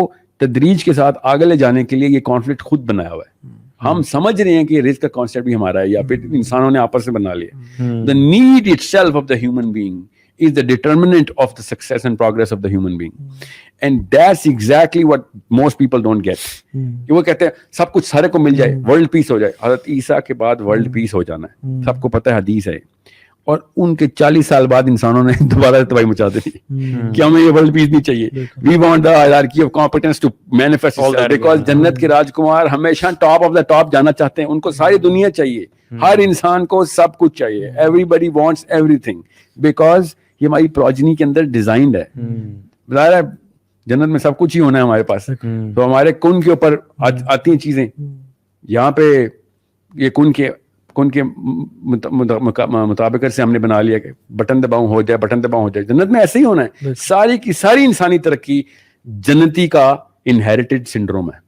تدریج کے ساتھ آگے لے جانے کے لیے یہ کانفلکٹ خود بنایا ہوا ہے. ہم سمجھ رہے ہیں کہ رزق کا کانسیپٹ بھی ہمارا ہے یا پھر انسانوں نے آپس میں بنا لیا. The need itself of the human being is the determinant of the success and progress of the human being. And that's exactly what most people don't get. وہ کہتے ہیں سب کچھ سارے کو مل جائے, ورلڈ پیس ہو جائے. حضرت عیسیٰ کے بعد ورلڈ پیس ہو جانا ہے, سب کو پتہ ہے, حدیث ہے. اور ان کے 40 سال بعد انسانوں نے دوبارہ تباہی مچا دی کہ ہمیں یہ ورلڈ پیس نہیں چاہیے. We want the hierarchy of competence to manifest itself because جنت کے راجکمار ہمیشہ ٹاپ آف دا ٹاپ جانا چاہتے ہیں. ان کو ساری دنیا چاہیے, ہر انسان کو سب کچھ چاہیے. Everybody wants everything because یہ ہماری پروجنی کے اندر ڈیزائنڈ ہے. ظاہر ہے جنت میں سب کچھ ہی ہونا ہے ہمارے پاس, تو ہمارے کن کے اوپر آتی ہیں چیزیں. یہاں پہ یہ کن کے کون کے مطابقت سے ہم نے بنا لیا کہ بٹن دباؤں ہو جائے, بٹن دباؤں ہو جائے. جنت میں ایسے ہی ہونا ہے. ساری کی ساری انسانی ترقی جنتی کا انہیریٹڈ سنڈروم ہے.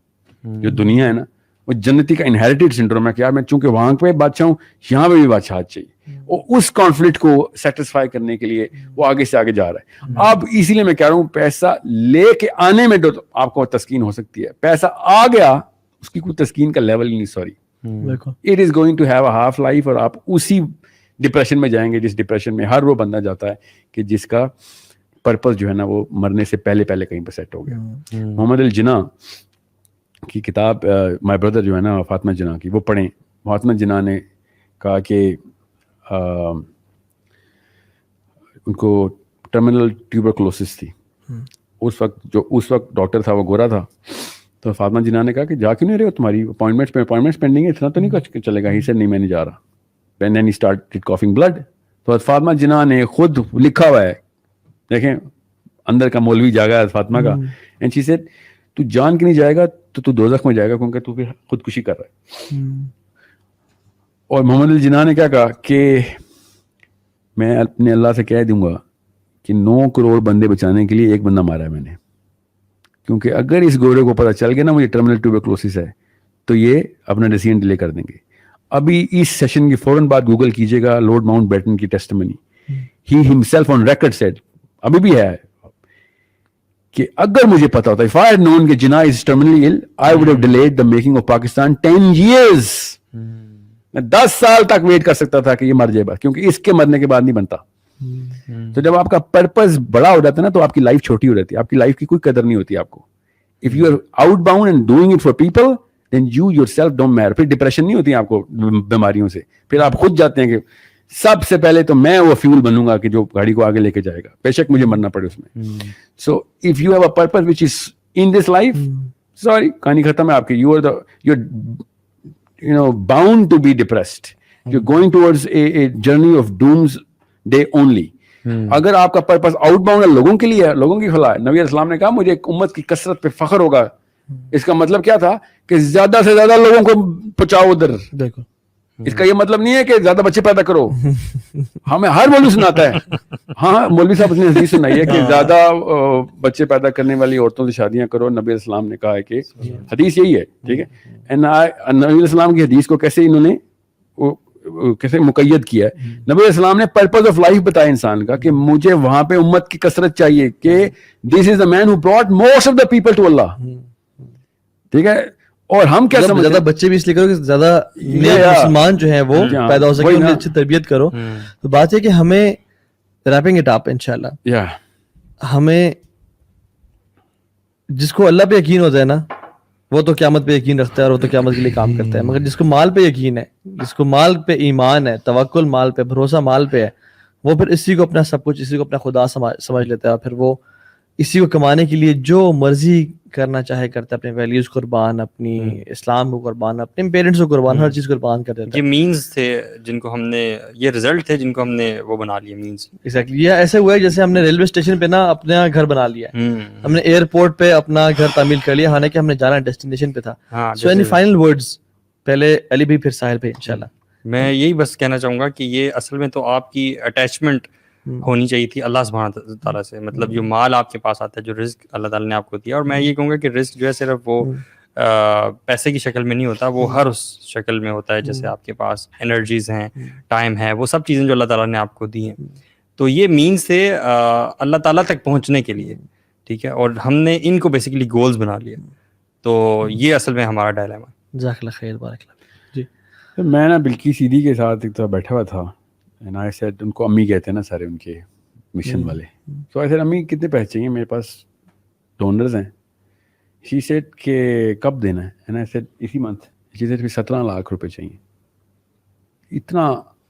جو دنیا ہے نا وہ جنتی کا انہیریٹڈ سنڈروم ہے کہ یار میں چونکہ وہاں پہ بادشاہ ہوں, یہاں پہ بھی بادشاہت چاہیے. اور اس کانفلکٹ کو سیٹسفائی کرنے کے لیے وہ آگے سے آگے جا رہا ہے. اب اسی لیے میں کہہ رہا ہوں پیسہ لے کے آنے میں آپ کو تسکین ہو سکتی ہے, پیسہ آ گیا اس کی کوئی تسکین کا لیول ہی نہیں. Sorry, it is going to have a half life, اور آپ اسی ڈپریشن میں جائیں گے جس ڈپریشن میں ہر وہ بندہ جاتا ہے کہ جس کا پرپز جو ہے نا وہ مرنے سے پہلے کہیں پہ سیٹ ہو گیا. محمد الجناح کی کتاب مائی بردر جو ہے نا فاطمہ جناح کی, وہ پڑھیں. فاطمہ جناح نے کہا کہ ان کو ٹرمینل ٹیوبرکلوسس تھی. اس وقت ڈاکٹر تھا وہ گورا تھا. تو فاطمہ جناح نے کہا کہ جا کیوں نہیں رہے ہو, تمہاری اپوائنٹمنٹس پینڈنگ ہے, اتنا تو نہیں چلے گا. ہی سے نہیں, میں نہیں جا رہا. Then he started coughing blood. تو فاطمہ جناح نے خود لکھا ہوا ہے, دیکھیں اندر کا مولوی جاگا ہے فاطمہ کا. اینڈ شی سیڈ تو جان کے نہیں جائے گا تو دوزخ میں جائے گا, کیونکہ تو پھر خودکشی کر رہا ہے. اور محمد الجناح نے کیا کہا کہ میں اپنے اللہ سے کہہ دوں گا کہ 9 کروڑ بندے بچانے کے لیے ایک بندہ مارا ہے میں نے, کیونکہ اگر اس گورے کو پتہ چل گیا نا مجھے ٹرمینل ٹیوبرکلوسس ہے تو یہ اپنا ڈیسیژن ڈیلے کر دیں گے. ابھی اس سیشن کی فوراً بعد گوگل کیجیے گا لارڈ ماؤنٹ بیٹن کی testimony. He himself on record said, ابھی بھی ہے, کہ اگر مجھے پتا ہوتا if I had known کہ جناح is terminally ill, I would have delayed the making of Pakistan 10 years. میں 10 سال تک ویٹ کر سکتا تھا کہ یہ مر جائے بس, کیونکہ اس کے مرنے کے بعد نہیں بنتا. تو جب آپ کا پرپز بڑا ہو جاتا ہے نا تو آپ کی لائف چھوٹی ہو جاتی ہے, آپ کی لائف کی کوئی قدر نہیں ہوتی آپ کو. If you are outbound and doing it for people, then you yourself don't matter. پھر ڈپریشن نہیں ہوتی آپ کو بیماریوں سے, پھر آپ خود جاتے ہیں کہ سب سے پہلے تو میں وہ فیول بنوں گا کہ جو گاڑی کو آگے لے کے جائے گا, بے شک مجھے مرنا پڑے اس میں. So if you have a purpose which is in this life, sorry کہانی ختم ہے آپ کی. You are bound to be depressed. You are going towards a journey of doomsday only. اگر آپ کا پرپز آؤٹ باؤنڈ ہے, لوگوں کے لیے ہے, لوگوں کی فلاح ہے. نبی علیہ السلام نے کہا مجھے ایک امت کی کثرت پہ فخر ہوگا. اس کا مطلب کیا تھا کہ زیادہ سے زیادہ لوگوں کو پہنچاؤ ادھر. دیکھو اس کا یہ مطلب نہیں ہے کہ زیادہ بچے پیدا کرو. ہمیں ہر مولوی سناتا ہے, ہاں مولوی صاحب نے حدیث سنائی ہے کہ زیادہ بچے پیدا کرنے والی عورتوں سے شادیاں کرو. نبی علیہ السلام نے کہا ہے کہ حدیث یہی ہے, ٹھیک ہے. نبی علیہ السلام کی حدیث کو کیسے انہوں نے کیسے مقید کیا ہے. نبی علیہ السلام نے پرپز آف لائف بتایا انسان کا کہ مجھے وہاں پہ امت کی کثرت چاہیے, کہ this is the man who brought most of the people to اللہ. ٹھیک ہے. اور ہم کیا سمجھتے ہیں زیادہ بچے بھی اس لیے کرو کہ زیادہ مسلمان جو ہیں وہ پیدا ہو سکے, ان کی اچھی تربیت کرو. تو بات یہ کہ ہمیں ریپنگ اٹ اپ انشاءاللہ, ہمیں جس کو اللہ پہ یقین ہوتا ہے نا وہ تو قیامت پہ یقین رکھتا ہے اور وہ تو قیامت کے لیے کام کرتا ہے. مگر جس کو مال پہ یقین ہے, جس کو مال پہ ایمان ہے, توکل مال پہ, بھروسہ مال پہ ہے, وہ پھر اسی کو اپنا سب کچھ, اسی کو اپنا خدا سمجھ لیتا ہے. اور پھر وہ اسی کو کمانے کے لیے جو مرضی کرنا چاہے کرتا ہے, اپنے ویلیوز قربان, اپنی اسلام کو قربان, اپنے پیرنٹس کو قربان, ہر چیز قربان کر دیتا ہے. یہ مینز تھے جن کو ہم نے, یہ رزلٹ تھے جن کو ہم نے وہ بنا لیا مینز. ایگزیکٹلی. یہ ایسے ہوا ہے جیسے ہم نے ریلوے اسٹیشن پہ نا اپنا گھر بنا لیا, ہم نے ایئرپورٹ پہ اپنا گھر تعمیل کر لیا, حالانکہ ہم نے جانا ڈیسٹینیشن پہ تھا. سو اینی فائنل ورڈز, پہلے علی بھائی پھر ساحل پہ انشاءاللہ. میں یہی بس کہنا چاہوں گا کہ یہ اصل میں تو آپ کی اٹیچمنٹ ہونی چاہیے تھی اللہ سبحانہ تعالیٰ سے. مطلب جو مال آپ کے پاس آتا ہے, جو رزق اللہ تعالیٰ نے آپ کو دیا, اور میں یہ کہوں گا کہ رزق جو ہے صرف وہ پیسے کی شکل میں نہیں ہوتا, وہ ہر اس شکل میں ہوتا ہے. جیسے آپ کے پاس انرجیز ہیں, ٹائم ہے, وہ سب چیزیں جو اللہ تعالیٰ نے آپ کو دی ہیں. تو یہ مینس تھے اللہ تعالیٰ تک پہنچنے کے لیے, ٹھیک ہے. اور ہم نے ان کو بیسیکلی گولز بنا لیا. تو یہ اصل میں ہمارا ڈائلیما. جزاک اللہ خیر, بارک اللہ. جی میں نا بلکی سیدھی کے ساتھ ایک تو بیٹھا ہوا تھا, and I said, ان کو امی کہتے ہیں نا سارے ان کے مشن والے. تو I said امی کتنے پیسے چاہیے, میرے پاس ڈونرز ہیں. She said کہ کب دینا ہے, and I said اسی منتھ. She said 17 لاکھ روپے چاہیے. اتنا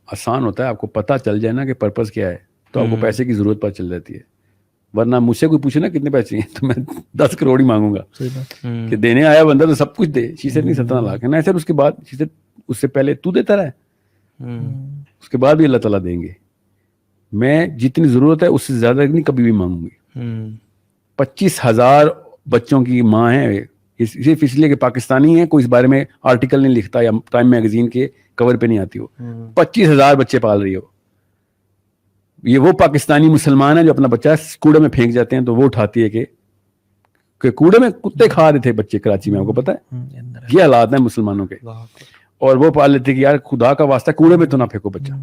آسان ہوتا ہے, آپ کو پتہ چل جائے نا کہ پرپز کیا ہے تو آپ کو پیسے کی ضرورت پتہ چل جاتی ہے. ورنہ مجھ سے کوئی پوچھے نا کتنے پیسے چاہیے تو میں 10 کروڑ ہی مانگوں گا کہ دینے آیا بندہ تو سب کچھ دے. She said نہیں 17 لاکھ. and I said اس کے بعد, She said اس سے پہلے تو دیتا رہے, اس کے بعد بھی اللہ تعالیٰ دیں گے. میں جتنی ضرورت ہے اس سے زیادہ نہیں کبھی بھی مانگوں گی. 25,000 بچوں کی ماں ہے صرف اس لیے کہ پاکستانی ہیں, کوئی اس بارے میں آرٹیکل نہیں لکھتا یا ٹائم میگزین کے کور پہ نہیں آتی ہو. 25,000 بچے پال رہی ہو. یہ وہ پاکستانی مسلمان ہیں جو اپنا بچہ کوڑے میں پھینک جاتے ہیں تو وہ اٹھاتی ہے کہ کوڑے میں کتے کھا رہے تھے بچے کراچی میں, آپ کو پتا ہے یہ حالات ہیں مسلمانوں کے, اور وہ پال لیتے کہ یار خدا کا واسطہ کوڑے میں تو نہ پھینکو بچہ,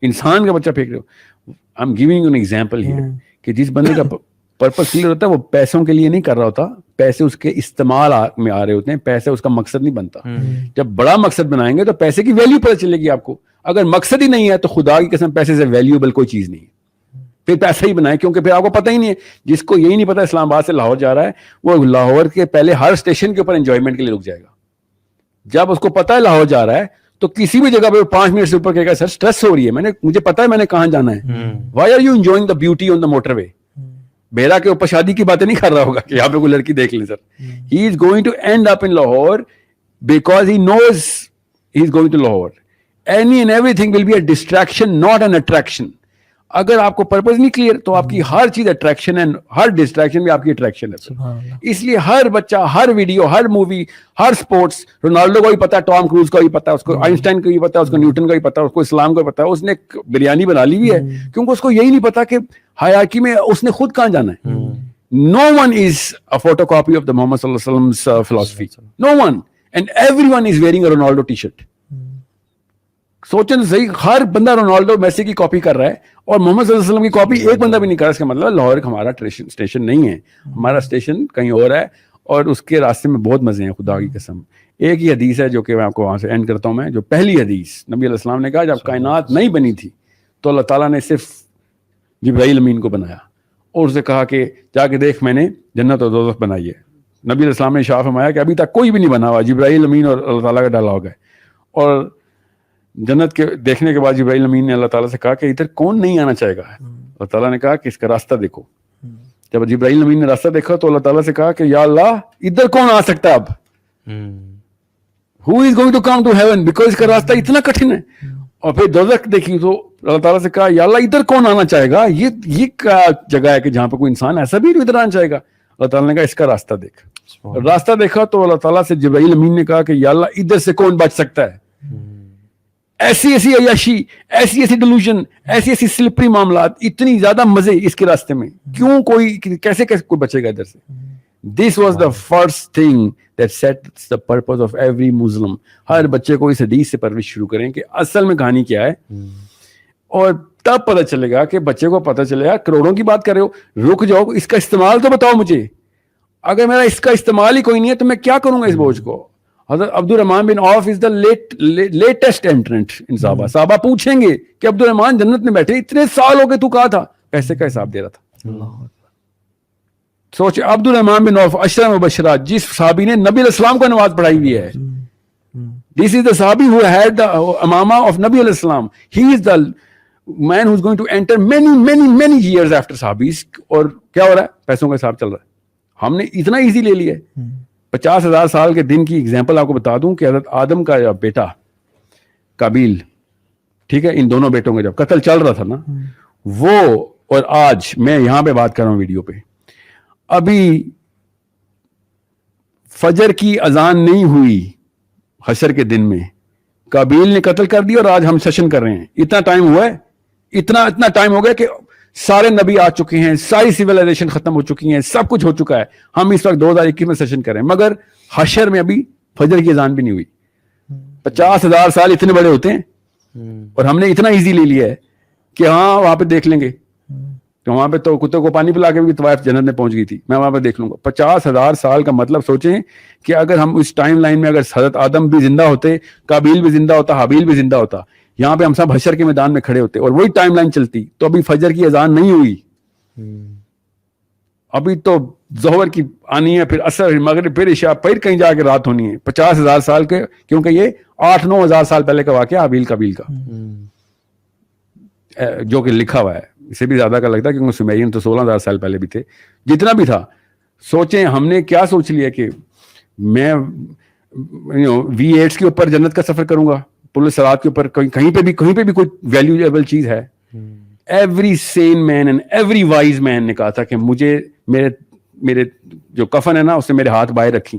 انسان کا بچہ پھینک رہے ہو. I am giving an example here کہ جس بندے کا پرپس کلیئر ہوتا ہے وہ پیسوں کے لیے نہیں کر رہا ہوتا, پیسے اس کے استعمال میں آ رہے ہوتے ہیں, پیسے اس کا مقصد نہیں بنتا. جب بڑا مقصد بنائیں گے تو پیسے کی ویلیو پتہ چلے گی آپ کو. اگر مقصد ہی نہیں ہے تو خدا کی قسم پیسے سے ویلیوبل کوئی چیز نہیں ہے, پھر پیسہ ہی بنائے, کیونکہ پھر آپ کو پتہ ہی نہیں ہے. جس کو یہی نہیں پتا اسلام آباد سے لاہور جا رہا ہے وہ لاہور کے پہلے ہر اسٹیشن کے اوپر انجوائمنٹ کے لیے رک جائے گا. جب اس کو پتا ہے لاہور جا رہا ہے تو کسی بھی جگہ پہ 5 منٹ سے اوپر کہے گا سر اسٹریس ہو رہی ہے, مجھے پتا ہے میں نے کہاں جانا ہے. Why are you enjoying the beauty on the motorway. بیرا کے اوپر شادی کی باتیں نہیں کر رہا ہوگا کہ یہاں پہ کوئی لڑکی دیکھ لیں sir. He is going to end up in Lahore because he knows he is going to Lahore. Any and everything will be a distraction not an attraction. اگر آپ کو پرپز نہیں کلیئر تو آپ کی ہر چیز اٹریکشن ہے, ہر ڈسٹریکشن بھی آپ کی اٹریکشن ہے. اس لیے ہر بچہ, ہر ویڈیو, ہر مووی, ہر سپورٹس, رونالڈو کو بھی پتا ہے, ٹام کروز کو بھی پتا ہے, اس کو آئنسٹائن کو بھی پتا ہے, اس کو نیوٹن کا بھی پتا ہے, اس کو اسلام کو بھی پتا ہے. اس نے بریانی بنا لی ہوئی ہے کیونکہ اس کو یہی نہیں پتا کہ ہیرارکی میں اس نے خود کہاں جانا ہے. No one is a photocopy of the Muhammad sallallahu alaihi wasallam's philosophy. No one. And everyone is wearing a Ronaldo t-shirt. سوچیں تو صحیح, ہر بندہ رونالڈو میسی کی کاپی کر رہا ہے اور محمد صلی اللہ علیہ وسلم کی کاپی ایک بندہ بھی نہیں کر رہا. اس کا مطلب لاہور ہمارا اسٹیشن نہیں ہے, ہمارا اسٹیشن کہیں اور ہے, اور اس کے راستے میں بہت مزے ہیں خدا کی قسم. ایک ہی حدیث ہے جو کہ میں آپ کو وہاں سے اینڈ کرتا ہوں. میں جو پہلی حدیث نبی علیہ السلام نے کہا جب کائنات نہیں بنی تھی تو اللہ تعالیٰ نے صرف جبرائیل امین کو بنایا اور اسے کہا کہ جا کے دیکھ میں نے جنت اور دوزخ بنائی ہے. نبی علیہ السلام نے اشارہ فرمایا کہ ابھی تک کوئی بھی نہیں بنا ہوا, جبرائیل امین اور اللہ تعالیٰ کا ڈائلاگ ہے. اور جنت کے دیکھنے کے بعد جبرائیل امین نے اللہ تعالیٰ سے کہا کہ ادھر کون نہیں آنا چاہے گا. اللہ تعالیٰ نے کہا کہ اس کا راستہ دیکھو. جب جبرائیل امین نے راستہ دیکھا تو اللہ تعالیٰ سے کہا کہ یا اللہ ادھر کون آ سکتا ہے اب, who is going to come to heaven, because اس کا راستہ اتنا کٹھن ہے. اور پھر دوزخ دیکھی تو اللہ تعالیٰ سے کہا یا اللہ ادھر کون آنا چاہے گا, یہ کیا جگہ ہے کہ جہاں پہ کوئی انسان ایسا بھی ادھر آنا چاہے گا. اللہ تعالیٰ نے کہا اس کا راستہ دیکھ. راستہ دیکھا تو اللہ تعالیٰ سے جبرائیل امین نے کہا کہ یا اللہ ادھر سے کون بچ سکتا ہے. ایسی ایسی عیاشی, ایسی ایسی ڈیلوژن, ایسی ایسی سلپری معاملات, اتنی زیادہ مزے اس کے راستے میں, کیوں کوئی کیسے کوئی بچے گا ادھر سے. This was the first thing that sets the purpose of every Muslim. ہر بچے کو اس حدیث سے پرورش شروع کریں کہ اصل میں کہانی کیا ہے, اور تب پتہ چلے گا کہ بچے کو پتہ چلے گا. کروڑوں کی بات کر رہے ہو, رک جاؤ, اس کا استعمال تو بتاؤ مجھے. اگر میرا اس کا استعمال ہی کوئی نہیں ہے تو میں کیا کروں گا اس بوجھ کو. حضرت عبد الرحمن بن عوف از دا لیٹسٹ انٹرنٹ ان صحابہ. صحابہ پوچھیں گے کہ عبد الرحمن جنت میں بیٹھے, اتنے سال ہو گئے تو کہا تھا, پیسے کا حساب دے رہا تھا. سوچ, عبد الرحمن بن عوف عشرہ مبشرات, جس صحابی نے نبی علیہ السلام کو نماز پڑھائی ہوئی ہے. This is the صحابی who had the Imama of نبی علیہ السلام. He is the man who is going to enter many years after صحابیز. اور کیا ہو رہا ہے, پیسوں کا حساب چل رہا ہے. ہم نے اتنا ایزی لے لیا ہے. 50,000 سال کے دن کی ایگزامپل آپ کو بتا دوں کہ حضرت آدم کا بیٹا قابیل, ٹھیک ہے, ان دونوں بیٹوں کا جب قتل چل رہا تھا نا, وہ اور آج میں یہاں پہ بات کر رہا ہوں ویڈیو پہ, ابھی فجر کی اذان نہیں ہوئی حشر کے دن میں, قابیل نے قتل کر دیا اور آج ہم سیشن کر رہے ہیں. اتنا ٹائم ہوا ہے, اتنا ٹائم ہو گیا کہ سارے نبی آ چکے ہیں, ساری سیولائزیشن ختم ہو چکی ہیں, سب کچھ ہو چکا ہے. ہم اس وقت 2021 میں سیشن کر رہے ہیں, مگر حشر میں ابھی فجر کی اذان بھی نہیں ہوئی. 50,000 سال اتنے بڑے ہوتے ہیں اور ہم نے اتنا ایزی لے لیا ہے کہ ہاں وہاں پہ دیکھ لیں گے. تو وہاں پہ تو کتے کو پانی پلا کے بھی طوائف جنت میں پہنچ گئی تھی, میں وہاں پہ دیکھ لوں گا. 50,000 سال کا مطلب سوچیں کہ اگر ہم اس ٹائم لائن میں اگر حضرت آدم بھی زندہ ہوتے, قابیل بھی زندہ ہوتا, حابیل بھی زندہ ہوتا, یہاں پہ ہم سب حشر کے میدان میں کھڑے ہوتے اور وہی ٹائم لائن چلتی, تو ابھی فجر کی اذان نہیں ہوئی. ابھی تو ظہر کی آنی ہے, پھر عصر, مغرب, پھر عشاء, پھر کہیں جا کے رات ہونی ہے. 50,000 سال کے, کیونکہ یہ 8-9 ہزار سال پہلے کا واقعہ حابیل قابیل کا, جو کہ لکھا ہوا ہے. اسے بھی زیادہ کا لگتا ہے کیونکہ سمیرین تو 16,000 سال پہلے بھی تھے. جتنا بھی تھا, سوچیں ہم نے کیا سوچ لیا کہ میں V8 کے اوپر جنت کا سفر کروں گا, پل صراط کے اوپر, کہیں پہ بھی کوئی ویلیویبل چیز ہے. Every sane man and every wise man نے کہا تھا کہ مجھے میرے جو کفن ہے نا اس سے میرے ہاتھ بائے رکھی,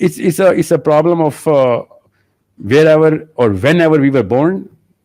it's a problem of wherever or whenever we were born.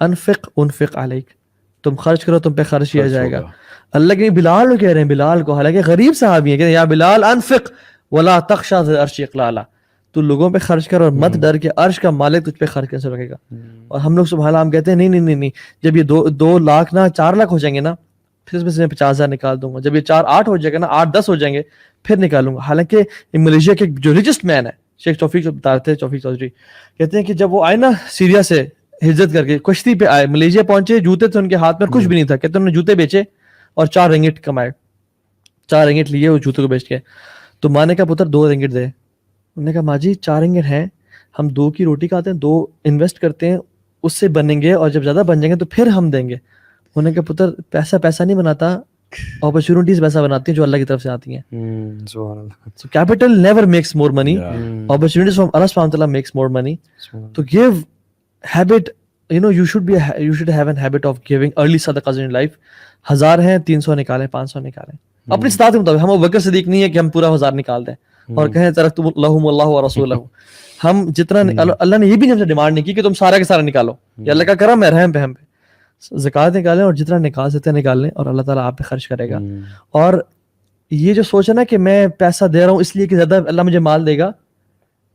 انفق انفق علیک, تم خرچ کرو تم پہ خرچ کیا جائے گا. اللہ کے بلال کو کہہ رہے ہیں, بلال کو, حالانکہ غریب صحابی ہیں, کہ یا بلال انفق ولا تخشى ذی العرش اقلالا, تو لوگوں پہ خرچ کر اور مت ڈر کے عرش کا مالک تجھ پہ خرچ کیسے رکھے گا. اور ہم لوگ سبحان اللہ ہم کہتے ہیں نہیں, جب یہ 2 لاکھ نہ 4 لاکھ ہو جائیں گے نا, پھر اس میں سے میں 50,000 نکال دوں گا, جب یہ 4-8 ہو جائے گا نا, 8-10 ہو جائیں گے پھر نکالوں گا. حالانکہ ملیشیا کے جو ریچسٹ مین ہے شیخ توفیق بتاتے ہیں, توفیق چودھری کہتے ہیں کہ جب وہ آئے نا سیریا سے ہجرت کر کے کشتی پہ آئے, ملیشیا پہنچے, جوتے تھے ان کے ہاتھ میں, کچھ بھی نہیں تھا, کہتے انہوں نے جوتے بیچے اور 4 رنگٹ کمائے, 4 رنگٹ لیے وہ جوتے کو بیچ کے. تو ماں نے کہا پتر 2 رنگٹ دے. انہوں نے کہا ماں جی 4 رنگٹ ہیں, ہم 2 کی روٹی کھاتے ہیں, 2 انویسٹ کرتے ہیں, اس سے بنیں گے, اور جب زیادہ بن جائیں گے تو پھر ہم دیں گے. انہوں نے کہا پتر پیسہ نہیں بناتا, اپرچونیٹیز پیسہ بناتی ہیں جو اللہ کی طرف سے آتی ہیں. So capital never makes more money. Opportunities from Allah subhanahu wa ta'ala makes more money. To give habit, you should have a habit of giving early sadaqahs in life. 1000 ہیں 300 نکالیں, 500 نکالیں اپنی استطاعت کے مطابق. ہم ابوبکر صدیق نہیں ہے کہ ہم پورا 1000 نکال دیں اور کہیں ترکتم لہم اللہ ورسولہ. ہم جتنا اللہ نے یہ بھی ہم سے ڈیمانڈ نہیں کی کہ تم سارا کے سارا نکالو, یہ اللہ کا کرم ہے, رحم پہ ہم پہ. زکوٰۃ نکالیں اور جتنا نکال سکتے ہیں نکال لیں, اور اللہ تعالیٰ آپ پہ خرچ کرے گا. اور یہ جو سوچ ہے نا کہ میں پیسہ دے رہا ہوں اس لیے کہ زیادہ اللہ مجھے مال دے گا,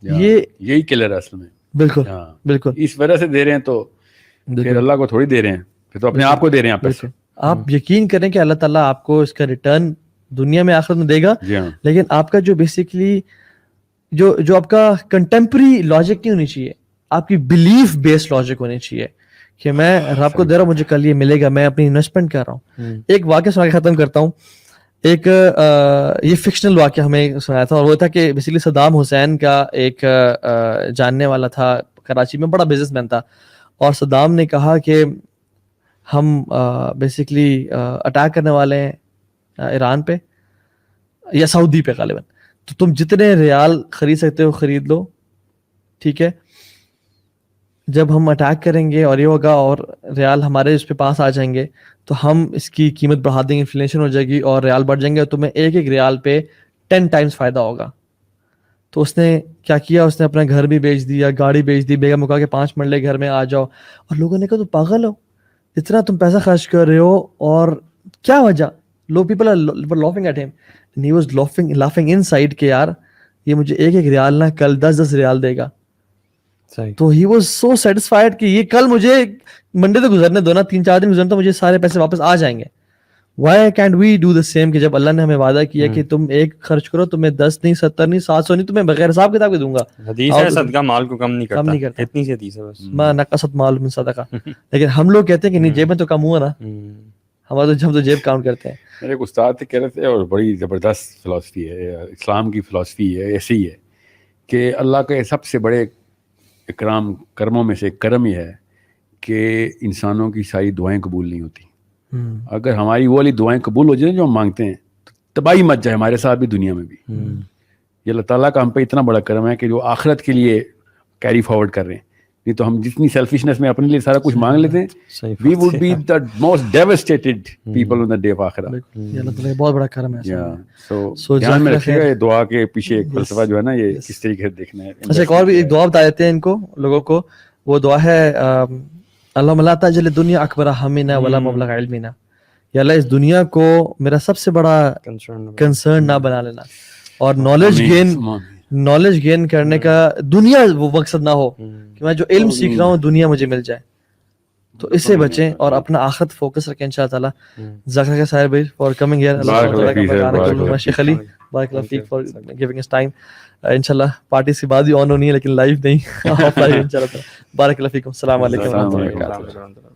یہی کلر ہے اصل میں. بالکل اس وجہ سے دے رہے ہیں, تو پھر اللہ کو تھوڑی دے رہے ہیں, پھر تو اپنے آپ کو دے رہے ہیں پیسے. آپ یقین کریں کہ اللہ تعالیٰ آپ کو اس کا ریٹرن دنیا میں آخرت میں دے گا. لیکن آپ کا جو بیسیکلی جو آپ کا کنٹمپری لاجک نہیں ہونی چاہیے, آپ کی بلیف بیسڈ لاجک ہونی چاہیے کہ میں رب کو دے رہا ہوں, مجھے کل یہ ملے گا, میں اپنی انویسٹمنٹ کر رہا ہوں. ایک واقعہ سنا کے ختم کرتا ہوں. ایک یہ فکشنل واقعہ ہمیں سنایا تھا, اور وہ تھا کہ بیسیکلی صدام حسین کا ایک جاننے والا تھا کراچی میں, بڑا بزنس مین تھا, اور صدام نے کہا کہ ہم بیسیکلی اٹیک کرنے والے ہیں ایران پہ یا سعودی پہ غالباً, تو تم جتنے ریال خرید سکتے ہو خرید لو, ٹھیک ہے. جب ہم اٹیک کریں گے اور یہ ہوگا اور ریال ہمارے اس پہ پاس آ جائیں گے تو ہم اس کی قیمت بڑھا دیں گے, انفلیشن ہو جائے گی اور ریال بڑھ جائیں گے, اور تمہیں ایک ریال پہ 10 ٹائمز فائدہ ہوگا. تو اس نے کیا کیا, اس نے اپنا گھر بھی بیچ دیا, گاڑی بیچ دی, بیگم کو کہا کہ 5 منٹ گھر میں آ جاؤ. اور لوگوں نے کہا تو پاگل ہو, اتنا تم پیسہ خرچ کر رہے ہو اور کیا وجہ. لو پیپل آر لافنگ ایٹ ہم and he was laughing inside کہ یار یہ مجھے ایک ریال نہ کل 10 ریال دے گا. تو ہی واز سو سیٹسفائڈ کہ یہ کل مجھے منڈے تو گزرنے دو نا, 3-4 دن گزرنے تو مجھے سارے پیسے واپس آ جائیں گے. Why can't we do the same, کہ جب اللہ نے ہمیں وعدہ کیا کہ تم 1 خرچ کرو, تمہیں 10 نہیں 70 نہیں 700 نہیں, تمہیں بغیر حساب کتاب کے دوں گا. حدیث ہے صدقہ مال کو کم نہیں کرتا, اتنی سی حدیث ہے بس, ما نقصت مال من صدقہ. لیکن ہم لوگ کہتے ہیں کہ نہیں جیب میں تو کم ہوا نا, ہمارا تو جیب کاؤنٹ کرتے ہیں. میرے ایک استاد کہہ رہے تھے, اور بڑی زبردست فلاسفی ہے, اسلام کی فلاسفی ہے, ایسی ہے کہ اللہ کے سب سے بڑے اکرام کرموں میں سے ایک کرم یہ ہے کہ انسانوں کی ساری دعائیں قبول نہیں ہوتی. اگر ہماری وہ والی دعائیں قبول ہو جائیں جو ہم مانگتے ہیں تو تباہی مچ جائے ہمارے ساتھ بھی, دنیا میں بھی. یہ اللہ تعالیٰ کا ہم پہ اتنا بڑا کرم ہے کہ جو آخرت کے لیے کیری فارورڈ کر رہے ہیں. نہیں تو ہم جتنی سیلفشنس میں اپنے لیے سارا کچھ مانگ لیتے ہیں, we would be the most devastated people on the day of آخرت. یہ اللہ تعالیٰ بہت بڑا کرم ہے. سو دھیان میں رکھیے گا, یہ دعا کے پیچھے ایک فلسفہ جو ہے نا, یہ کس طریقے سے دیکھنا ہے. اچھا ایک اور بھی ایک دعا بتا دیتے ہیں ان کو لوگوں کو. وہ دعا ہے اللہم لا تجعل الدنیا اکبر ہمنا ولا مبلغ علمنا. یا اللہ اس دنیا کو میرا سب سے بڑا کنسرن نہ بنا لینا, اور نالج گین کرنے کا دنیا وہ مقصد نہ ہو کہ میں جو علم سیکھ رہا ہوں دنیا مجھے مل جائے. تو اس سے بچیں اور اپنا آخرت فوکس رکھیں ان شاء اللہ تعالیٰ. ذکر کا سائر بھائی فار کمنگ ہیئر, اللہ شیخ علی بارک اللہ فیک فار گیونگ اس ٹائم. انشاءاللہ پارٹی سے بعد ہی آن ہونی ہے لیکن لائیو نہیں, آف لائیو انشاءاللہ. بارک اللہ فیکم, السلام علیکم ورحمۃ اللہ وبرکاتہ.